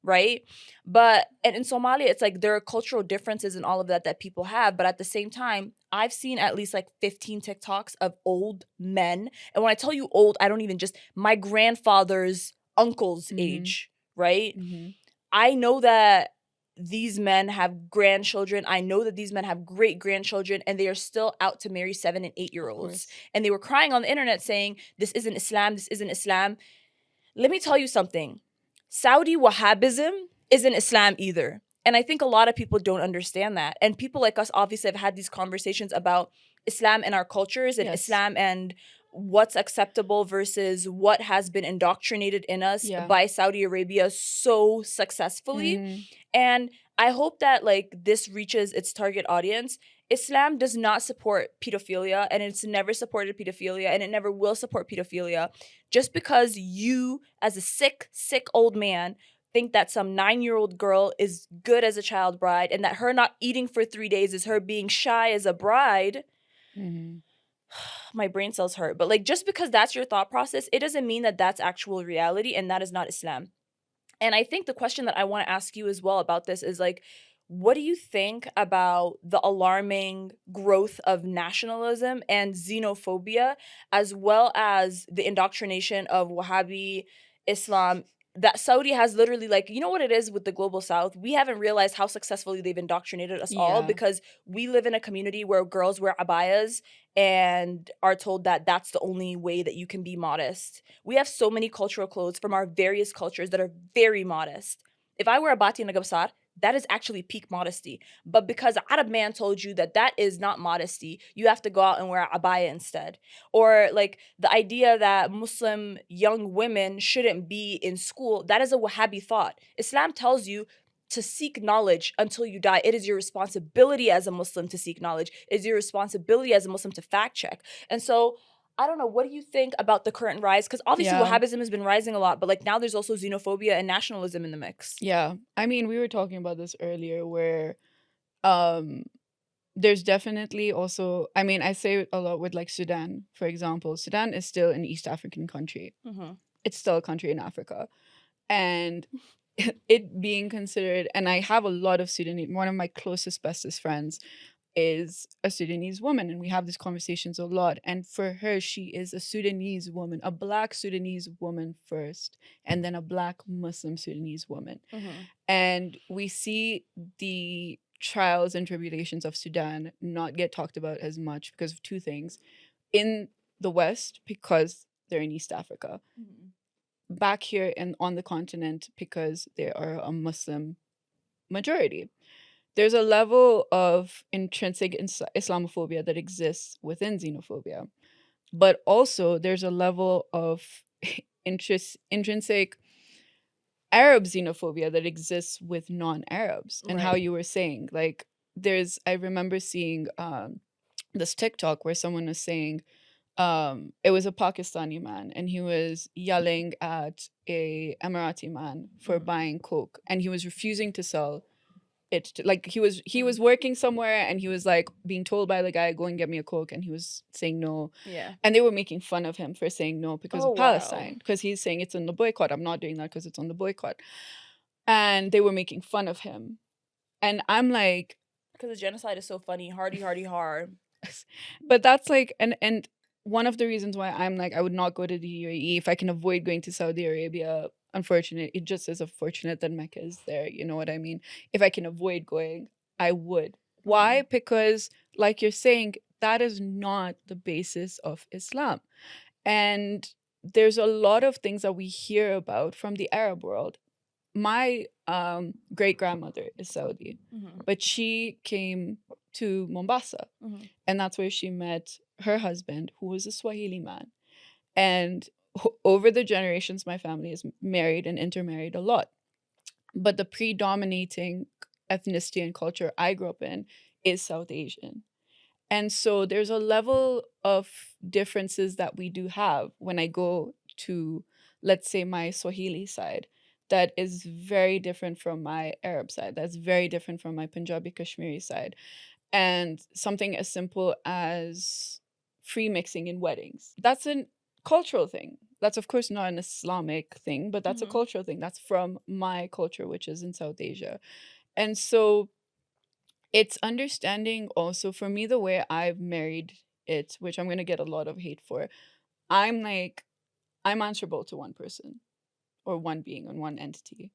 right? But and in Somalia, it's like there are cultural differences and all of that people have, but at the same time, I've seen at least like 15 TikToks of old men. And when I tell you old, I don't even just my grandfather's uncle's age, right? I know that these men have grandchildren. I know that these men have great grandchildren, and they are still out to marry 7 and 8-year-olds. And they were crying on the internet saying, this isn't Islam, this isn't Islam. Let me tell you something. Saudi Wahhabism isn't Islam either. And I think a lot of people don't understand that. And people like us obviously have had these conversations about Islam and our cultures, and Islam and what's acceptable versus what has been indoctrinated in us by Saudi Arabia so successfully. And I hope that, like, this reaches its target audience. Islam does not support pedophilia, and it's never supported pedophilia, and it never will support pedophilia. Just because you, as a sick old man, think that some 9-year-old girl is good as a child bride, and that her not eating for 3 days is her being shy as a bride, my brain cells hurt. But, like, just because that's your thought process, it doesn't mean that that's actual reality, and that is not Islam. And I think the question that I want to ask you as well about this is, like, what do you think about the alarming growth of nationalism and xenophobia, as well as the indoctrination of Wahhabi Islam that Saudi has literally, like, you know what it is with the global south? We haven't realized how successfully they've indoctrinated us all, Yeah. because we live in a community where girls wear abayas and are told that that's the only way that you can be modest. We have so many cultural clothes from our various cultures that are very modest. If I wear a bati and a gabsar, that is actually peak modesty. But because an Arab man told you that that is not modesty, you have to go out and wear a abaya instead. Or like the idea that Muslim young women shouldn't be in school, that is a Wahhabi thought. Islam tells you to seek knowledge until you die. It is your responsibility as a Muslim to seek knowledge. It is your responsibility as a Muslim to fact check. And so I don't know, what do you think about the current rise? Because obviously Yeah. Wahhabism has been rising a lot, but like now there's also xenophobia and nationalism in the mix. Yeah. I mean, we were talking about this earlier where um there's definitely also, I mean, I say it a lot with like Sudan, for example. Sudan is still an East African country. Mm-hmm. It's still a country in Africa. And it being considered, and I have a lot of Sudanese, one of my closest, bestest friends is a Sudanese woman, and we have these conversations a lot. And for her, she is a Sudanese woman, a Black Sudanese woman first, and then a Black Muslim Sudanese woman. Mm-hmm. And we see the trials and tribulations of Sudan not get talked about as much because of two things. In the West, because they're in East Africa. Back here and on the continent, because they are a Muslim majority. There's a level of intrinsic Islamophobia that exists within xenophobia, but also there's a level of intrinsic Arab xenophobia that exists with non-Arabs. And how Right. you were saying, like, I remember seeing this TikTok where someone was saying, it was a Pakistani man, and he was yelling at a Emirati man for buying coke, and he was refusing to sell it like he was working somewhere, and he was like being told by the guy, go and get me a coke, and he was saying no. Yeah. And they were making fun of him for saying no because Oh, of wow. Palestine, because he's saying it's on the boycott. I'm not doing that because it's on the boycott. And they were making fun of him, and I'm like, Because the genocide is so funny. Hardy, hardy, hard. but that's like, and one of the reasons why I'm like, I would not go to the UAE if I can avoid going to Saudi Arabia. Unfortunate, it just is unfortunate that Mecca is there. You know what I mean? If I can avoid going, I would. Why? Because, like you're saying, that is not the basis of Islam. And there's a lot of things that we hear about from the Arab world. My great grandmother is Saudi, but she came to Mombasa, and that's where she met her husband, who was a Swahili man. And over the generations, my family is married and intermarried a lot. But the predominating ethnicity and culture I grew up in is South Asian. And so there's a level of differences that we do have when I go to, let's say, my Swahili side, that is very different from my Arab side, that's very different from my Punjabi Kashmiri side. And something as simple as free mixing in weddings, that's a cultural thing. That's, of course, not an Islamic thing, but that's a cultural thing. That's from my culture, which is in South Asia. And so it's understanding also for me the way I've married it, which I'm going to get a lot of hate for. I'm like, I'm answerable to one person or one being and one entity.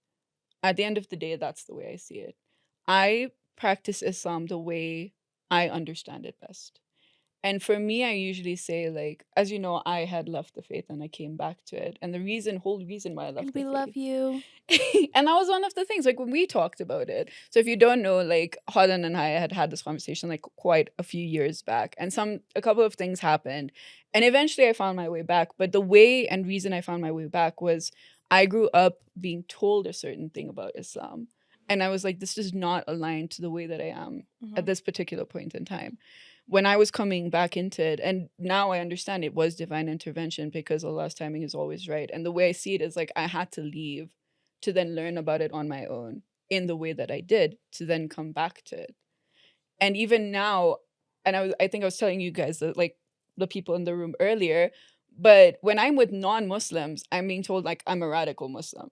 At the end of the day, that's the way I see it. I practice Islam the way I understand it best. And for me, I usually say, like, as you know, I had left the faith and I came back to it. And the whole reason why I left And the we faith. love you. And that was one of the things, like, when we talked about it. So if you don't know, like, Hadan and I had this conversation like quite a few years back, and a couple of things happened, and eventually I found my way back. But the way and reason I found my way back was I grew up being told a certain thing about Islam, and I was like, this does not align to the way that I am at this particular point in time. When I was coming back into it, and now I understand it was divine intervention, because Allah's timing is always right. And the way I see it is like I had to leave to then learn about it on my own in the way that I did, to then come back to it. And even now, and I think I was telling you guys that, like, the people in the room earlier, but when I'm with non-Muslims, I'm being told like I'm a radical Muslim.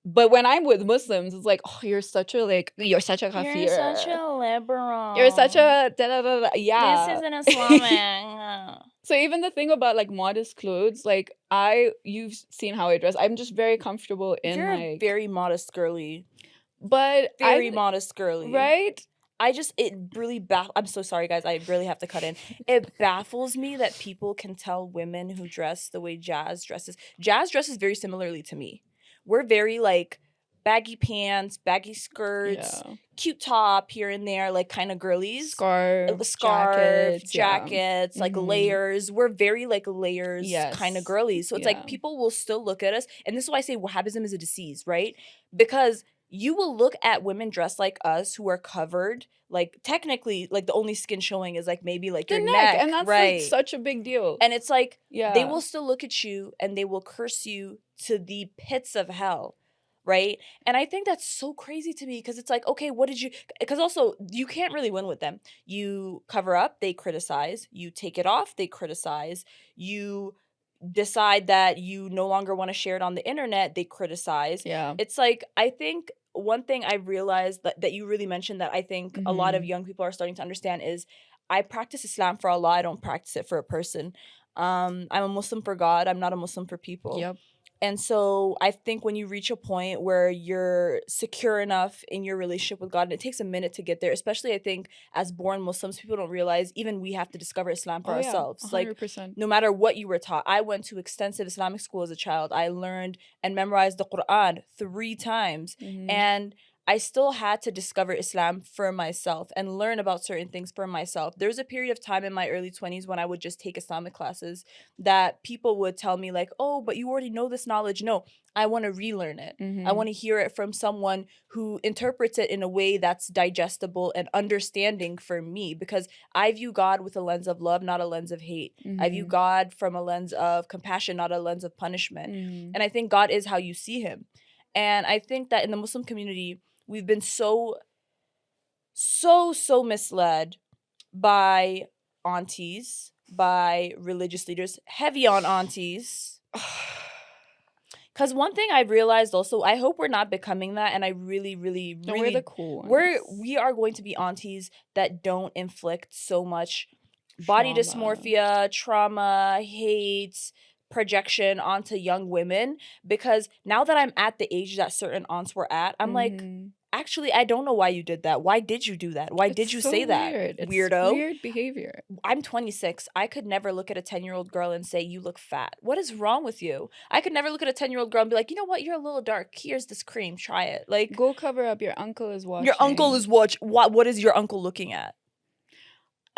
But when I'm with Muslims, it's like, oh, you're such a kafir. You're such a liberal. You're such a da, da, da, da. Yeah. This isn't Islamic. So even the thing about like modest clothes, like you've seen how I dress. I'm just very comfortable in You're a like, very modest girly. but Very modest girly. right? It really I'm so sorry, guys. I really have to cut in. It baffles me that people can tell women who dress the way Jazz dresses. Jazz dresses very similarly to me. We're very like baggy pants, baggy skirts, Yeah. cute top here and there, like kind of girlies. Scarf, Scarf, yeah. jackets, like layers. We're very like layers kind of Yes. girlies. So it's Yeah. like people will still look at us, and this is why I say Wahhabism is a disease, right? Because you will look at women dressed like us who are covered, like technically, like the only skin showing is like maybe like The your neck, neck, and that's like right? such a big deal. And it's like they Yeah. will still look at you and they will curse you to the pits of hell, right? And I think that's so crazy to me because it's like, okay, what did you? Because also you can't really win with them. You cover up, they criticize. You take it off, they criticize. You decide that you no longer want to share it on the internet, they criticize. Yeah. It's like, I think one thing I realized that you really mentioned that I think a lot of young people are starting to understand is I practice Islam for Allah, I don't practice it for a person. I'm a Muslim for God, I'm not a Muslim for people. Yep. And so I think when you reach a point where you're secure enough in your relationship with God, and it takes a minute to get there, especially I think as born Muslims, people don't realize even we have to discover Islam for ourselves. Yeah, like 100%. no matter what you were taught. I went to extensive Islamic school as a child. I learned and memorized the Quran 3 times. And I still had to discover Islam for myself and learn about certain things for myself. There was a period of time in my early 20s when I would just take Islamic classes that people would tell me like, oh, but you already know this knowledge. No, I want to relearn it. I want to hear it from someone who interprets it in a way that's digestible and understanding for me, because I view God with a lens of love, not a lens of hate. I view God from a lens of compassion, not a lens of punishment. And I think God is how you see him. And I think that in the Muslim community, we've been so misled by aunties, by religious leaders, heavy on aunties. Because one thing I've realized also, I hope we're not becoming that, and I really, really, No, really, we're the cool ones. we are going to be aunties that don't inflict so much body dysmorphia, trauma, hate, projection onto young women. Because now that I'm at the age that certain aunts were at, I'm like, actually, I don't know why you did that. Why did you do that? Why did you say that? Weirdo. It's weird behavior. I'm 26. I could never look at a 10-year-old girl and say, you look fat. What is wrong with you? I could never look at a 10-year-old girl and be like, you know what? You're a little dark. Here's this cream. Try it. Like, go cover up. Your uncle is watching. Your uncle is watching. What is your uncle looking at?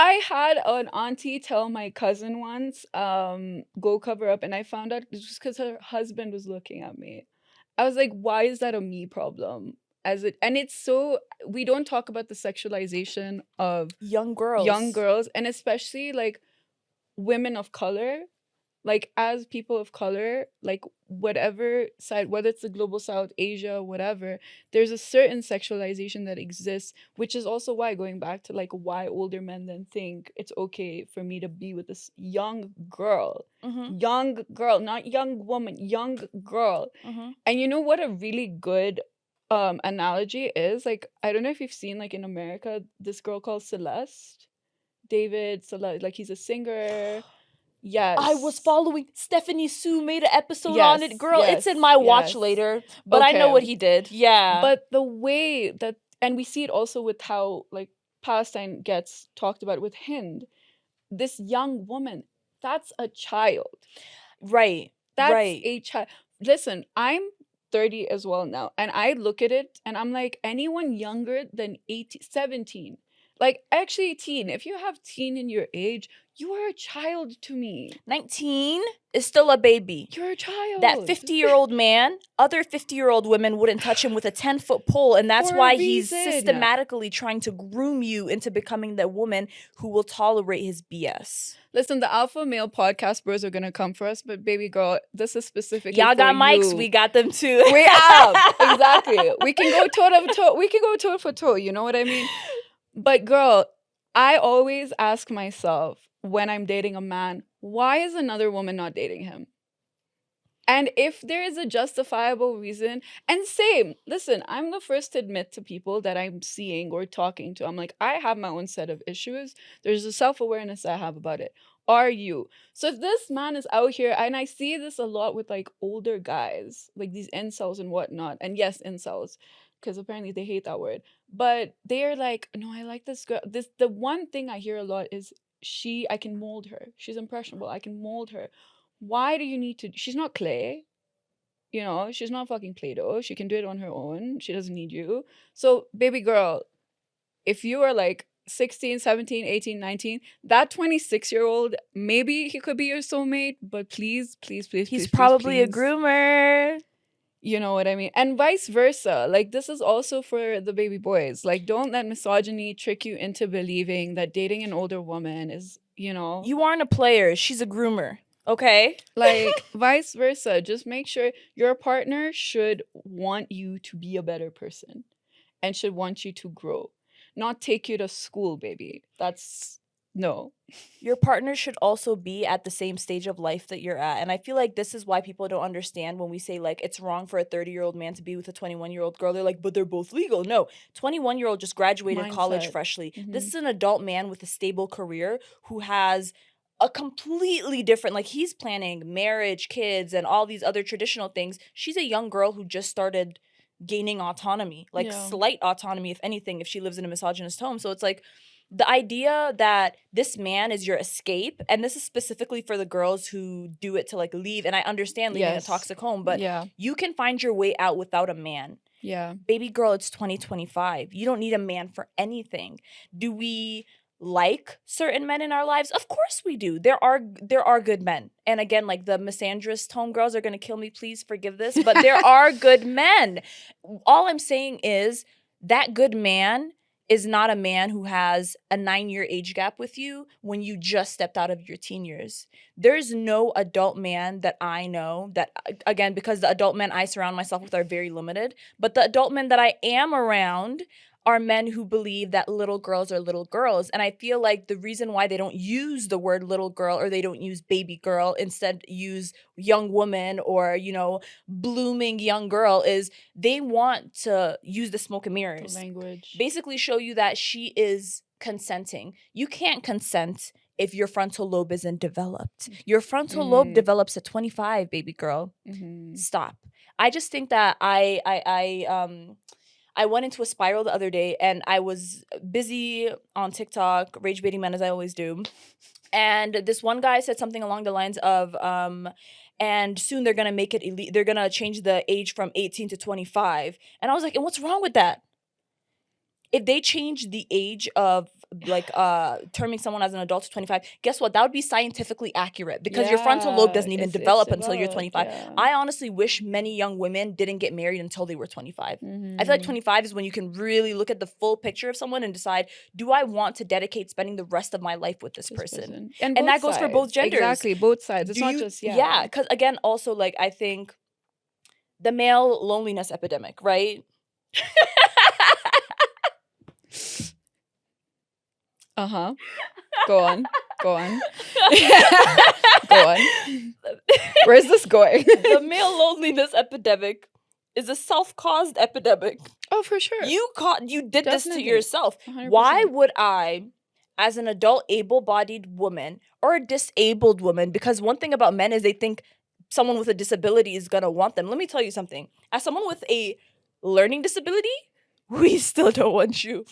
I had an auntie tell my cousin once, go cover up, and I found out it's just because her husband was looking at me. I was like, why is that a me problem? And it's so, we don't talk about the sexualization of young girls, and especially like women of color. Like as people of color, like whatever side, whether it's the global south, Asia, whatever, there's a certain sexualization that exists, which is also why, going back to like why older men then think it's okay for me to be with this young girl, not young woman, young girl. And you know what a really good analogy is? Like, I don't know if you've seen like in America, this girl called David Celeste, like he's a singer. Yes. I was following. Stephanie Sue made an episode on it. Girl, it's in my watch later. But I know what he did. Yeah. But the way that, and we see it also with how like Palestine gets talked about with Hind, this young woman, that's a child. Right. That's a child. Listen, I'm 30 as well now, and I look at it and I'm like, anyone younger than 18, 17, like actually 18, if you have teen in your age, you are a child to me. 19 is still a baby. You're a child. That 50-year-old man, other 50-year-old women wouldn't touch him with a 10-foot pole, and that's why he's systematically trying to groom you into becoming the woman who will tolerate his BS. Listen, the alpha male podcast bros are gonna come for us, but baby girl, this is specifically y'all got for mics, you. we got them too. We have, exactly. We can go toe to toe. We can go toe for toe. You know what I mean? But girl, I always ask myself when I'm dating a man, why is another woman not dating him? And if there is a justifiable reason, and same, listen, I'm the first to admit to people that I'm seeing or talking to, I'm like, I have my own set of issues. There's a self awareness I have about it. Are you? So if this man is out here, and I see this a lot with like older guys, like these incels and whatnot, and yes, incels, because apparently they hate that word, but they're like, no, I like this girl. This, the one thing I hear a lot is, I can mold her. She's impressionable. I can mold her. Why do you need to? She's not clay, you know, she's not fucking Play-Doh. She can do it on her own. She doesn't need you. So, baby girl, if you are like 16, 17, 18, 19, that 26-year-old, maybe he could be your soulmate, but please, please, please, He's please, please, probably a please. groomer. You know what I mean? And vice versa. Like, this is also for the baby boys. Like, don't let misogyny trick you into believing that dating an older woman is, you know. You aren't a player. She's a groomer. Okay? Like, vice versa. Just make sure your partner should want you to be a better person and should want you to grow, not take you to school, baby. That's no. Your partner should also be at the same stage of life that you're at. And I feel like this is why people don't understand when we say, like, it's wrong for a 30-year-old man to be with a 21-year-old girl. They're like, but they're both legal. No, 21-year-old just graduated college Mindset. freshly. Mhm. This is an adult man with a stable career who has a completely different, like, he's planning marriage, kids, and all these other traditional things. She's a young girl who just started gaining autonomy, like Yeah. slight autonomy, if anything, if she lives in a misogynist home. So it's like, the idea that this man is your escape, and this is specifically for the girls who do it to like leave, and I understand leaving Yes. a toxic home, but Yeah. you can find your way out without a man. Yeah. Baby girl, it's 2025. You don't need a man for anything. Do we like certain men in our lives? Of course we do. There are good men. And again, like, the misandrist homegirls are gonna kill me, please forgive this, but there are good men. All I'm saying is that good man is not a man who has a 9-year age gap with you when you just stepped out of your teen years. There's no adult man that I know that, again, because the adult men I surround myself with are very limited, but the adult men that I am around are men who believe that little girls are little girls. And I feel like the reason why they don't use the word little girl, or they don't use baby girl, instead use young woman, or, you know, blooming young girl, is they want to use the smoke and The mirrors. language. Basically show you that she is consenting. You can't consent if your frontal lobe isn't developed. Your frontal lobe develops at 25, baby girl. Stop. I just think that I went into a spiral the other day, and I was busy on TikTok, rage baiting men as I always do. And this one guy said something along the lines of, and soon they're gonna make it elite. They're gonna change the age from 18 to 25. And I was like, and what's wrong with that? If they change the age of, like, terming someone as an adult to 25, guess what? That would be scientifically accurate, because your frontal lobe doesn't even develop until you're 25. Yeah. I honestly wish many young women didn't get married until they were 25. I feel like 25 is when you can really look at the full picture of someone and decide, do I want to dedicate spending the rest of my life with this person? And that goes for both genders. Exactly, both sides. It's Do not you- just, yeah, because again, also, like, I think the male loneliness epidemic, right? Uh-huh. Go on. Go on. Go on. Where's this going? The male loneliness epidemic is a self-caused epidemic. Oh, for sure. You did this to Definitely. yourself. 100%. Why would I, as an adult able-bodied woman or a disabled woman, because one thing about men is they think someone with a disability is gonna want them. Let me tell you something. As someone with a learning disability, we still don't want you.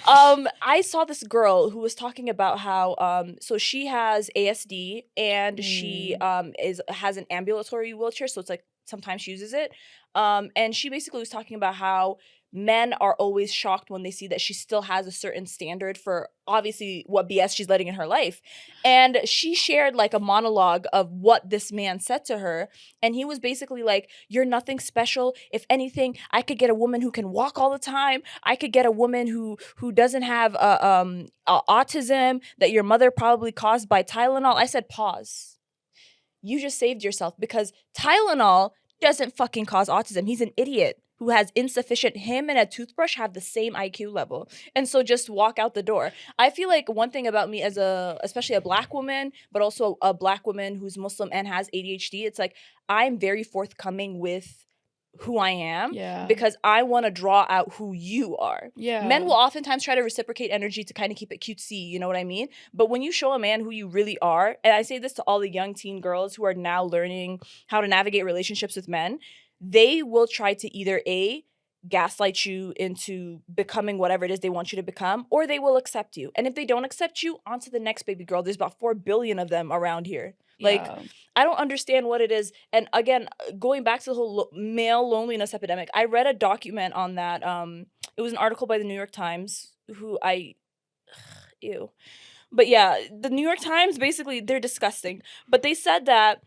I saw this girl who was talking about how so she has ASD, and she has an ambulatory wheelchair, so it's like sometimes she uses it. And she basically was talking about how men are always shocked when they see that she still has a certain standard for obviously what BS she's letting in her life. And she shared like a monologue of what this man said to her. And he was basically like, you're nothing special. If anything, I could get a woman who can walk all the time. I could get a woman who doesn't have autism that your mother probably caused by Tylenol. I said, pause. You just saved yourself, because Tylenol doesn't fucking cause autism. He's an idiot. who has insufficient, him and a toothbrush have the same IQ level. And so just walk out the door. I feel like one thing about me as especially a black woman, but also a black woman who's Muslim and has ADHD, it's like I'm very forthcoming with who I am Yeah. because I want to draw out who you are. Yeah. Men will oftentimes try to reciprocate energy to kind of keep it cutesy, you know what I mean? But when you show a man who you really are, and I say this to all the young teen girls who are now learning how to navigate relationships with men, they will try to either gaslight you into becoming whatever it is they want you to become, or they will accept you. And if they don't accept you, on to the next baby girl. There's about 4 billion of them around here. Like, Yeah. I don't understand what it is. And again, going back to the whole male loneliness epidemic, I read a document on that. It was an article by the New York Times, ew. But yeah, the New York Times, basically, they're disgusting. But they said that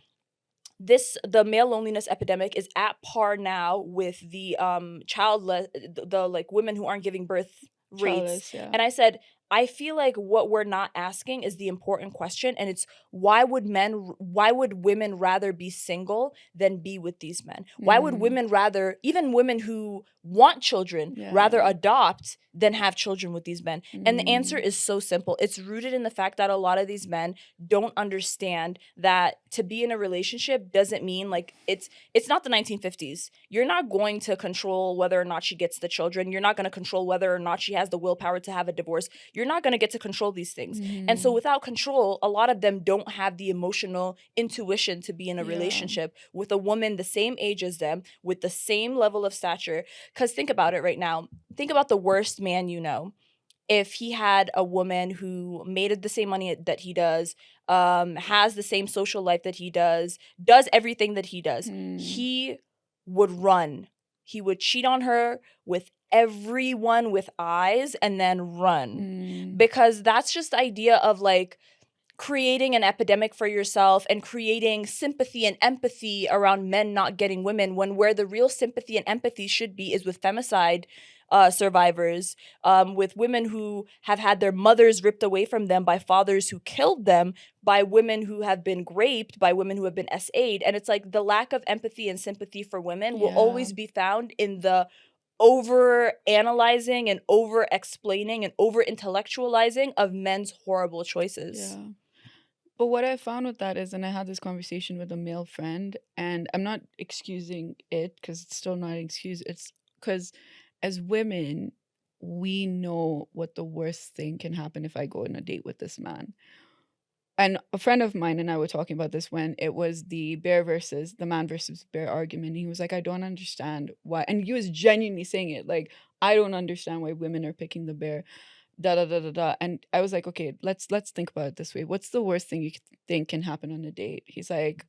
the male loneliness epidemic is at par now with the childless, the like women who aren't giving birth rates. Childless, yeah. And I said, I feel like what we're not asking is the important question, and it's why would women rather be single than be with these men? Why would women rather, even women who want children, rather adopt than have children with these men? And the answer is so simple. It's rooted in the fact that a lot of these men don't understand that to be in a relationship doesn't mean like it's not the 1950s. You're not going to control whether or not she gets the children. You're not going to control whether or not she has the willpower to have a divorce. You're not going to get to control these things. And so without control, a lot of them don't have the emotional intuition to be in a relationship with a woman the same age as them, with the same level of stature. Because think about it right now. Think about the worst man you know. If he had a woman who made the same money that he does, has the same social life that he does everything that he does, he would run. He would cheat on her with everyone with eyes and then run. Because that's just the idea of like creating an epidemic for yourself and creating sympathy and empathy around men not getting women, when where the real sympathy and empathy should be is with femicide survivors, with women who have had their mothers ripped away from them by fathers who killed them, by women who have been raped, by women who have been SA'd. And it's like the lack of empathy and sympathy for women will always be found in the over analyzing and over explaining and over intellectualizing of men's horrible choices. Yeah. But what I found with that is, and I had this conversation with a male friend, and I'm not excusing it because it's still not an excuse. It's because as women, we know what the worst thing can happen if I go on a date with this man. And a friend of mine and I were talking about this when it was the man versus bear argument. He was like, I don't understand why. And he was genuinely saying it like, I don't understand why women are picking the bear. Da da da da da. And I was like, okay, let's think about it this way. What's the worst thing you think can happen on a date? He's like,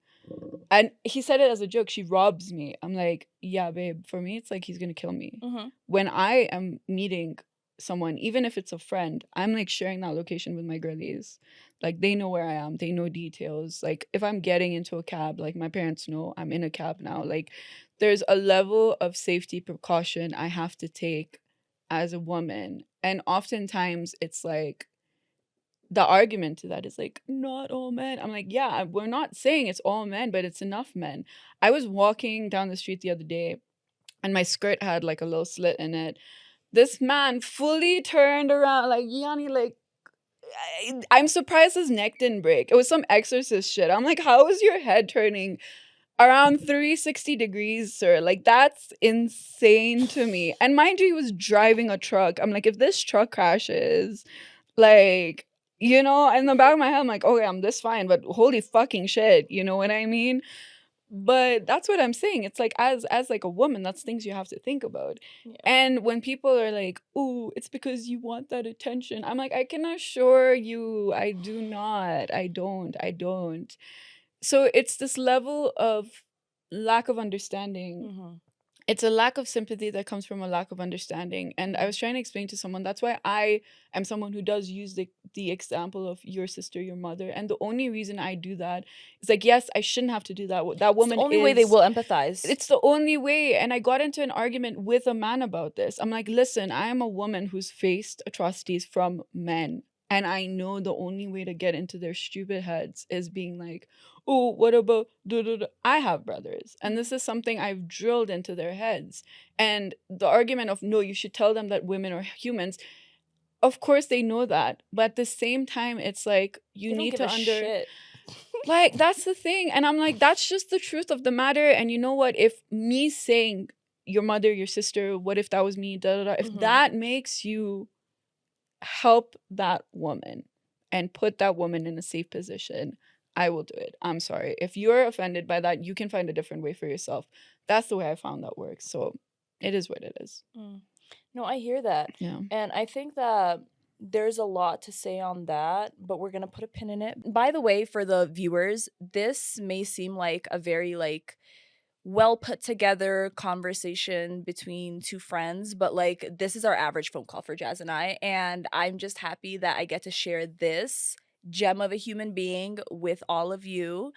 and he said it as a joke, she robs me. I'm like, yeah, babe, for me, it's like he's gonna kill me. When I am meeting someone, even if it's a friend, I'm like sharing that location with my girlies. Like they know where I am, they know details. Like if I'm getting into a cab, like my parents know I'm in a cab now. Like there's a level of safety precaution I have to take as a woman. And oftentimes it's like the argument to that is like, not all men. I'm like, yeah, we're not saying it's all men, but it's enough men. I was walking down the street the other day and my skirt had like a little slit in it. This man fully turned around, like, Yanni, like, I'm surprised his neck didn't break. It was some exorcist shit. I'm like, how is your head turning around 360 degrees, sir? Like, that's insane to me. And mind you, he was driving a truck. I'm like, if this truck crashes, like, you know, in the back of my head, I'm like, okay, I'm this fine, but holy fucking shit, you know what I mean? But that's what I'm saying. It's like as like a woman, that's things you have to think about. Yeah. And when people are like, "Ooh, it's because you want that attention," I'm like, I can assure you, I do not. I don't. So it's this level of lack of understanding. It's a lack of sympathy that comes from a lack of understanding. And I was trying to explain to someone, that's why I am someone who does use the example of your sister, your mother. And the only reason I do that is like, yes, I shouldn't have to do that. That woman It's the only way they will empathize. It's the only way. And I got into an argument with a man about this. I'm like, listen, I am a woman who's faced atrocities from men. And I know the only way to get into their stupid heads is being like, oh, what about duh, duh, duh?" I have brothers. And this is something I've drilled into their heads. And the argument of, no, you should tell them that women are humans. Of course, they know that. But at the same time, it's like, you They don't need give to a shit. like, that's the thing. And I'm like, that's just the truth of the matter. And you know what? If me saying your mother, your sister, what if that was me, da da da, if that makes you help that woman and put that woman in a safe position, I will do it. I'm sorry. If you're offended by that, you can find a different way for yourself. That's the way I found that works. So it is what it is. No, I hear that. Yeah. And I think that there's a lot to say on that, but we're going to put a pin in it. By the way, for the viewers, this may seem like a very like well put together conversation between two friends, but like this is our average phone call for Jazz and I, and I'm just happy that I get to share this gem of a human being with all of you.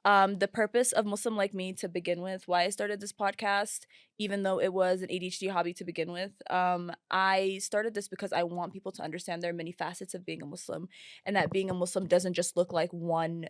The purpose of Muslim Like Me to begin with, why I started this podcast, even though it was an ADHD hobby to begin with, I started this because I want people to understand there are many facets of being a Muslim, and that being a Muslim doesn't just look like one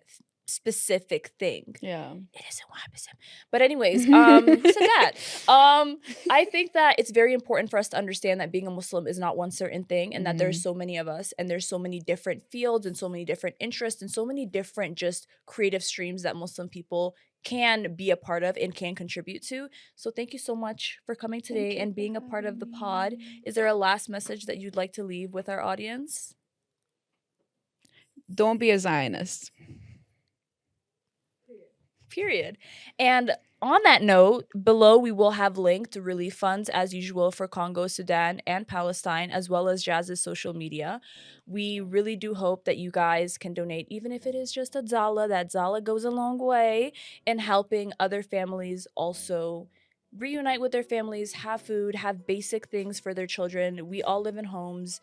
specific thing. Yeah. It isn't Wahhabism. But anyways, who said that? I think that it's very important for us to understand that being a Muslim is not one certain thing, and that there's so many of us, and there's so many different fields and so many different interests and so many different just creative streams that Muslim people can be a part of and can contribute to. So thank you so much for coming today and being a part of the pod. Is there a last message that you'd like to leave with our audience? Don't be a Zionist. Period. And on that note, below we will have linked relief funds as usual for Congo, Sudan, and Palestine, as well as Jazz's social media. We really do hope that you guys can donate, even if it is just a Zala. That Zala goes a long way in helping other families also reunite with their families, have food, have basic things for their children. We all live in homes.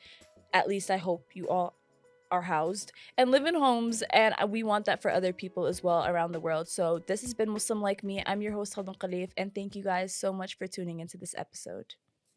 At least I hope you all are housed and live in homes, and we want that for other people as well around the world. So this has been Muslim Like Me. I'm your host Haldun Khalif, and thank you guys so much for tuning into this episode.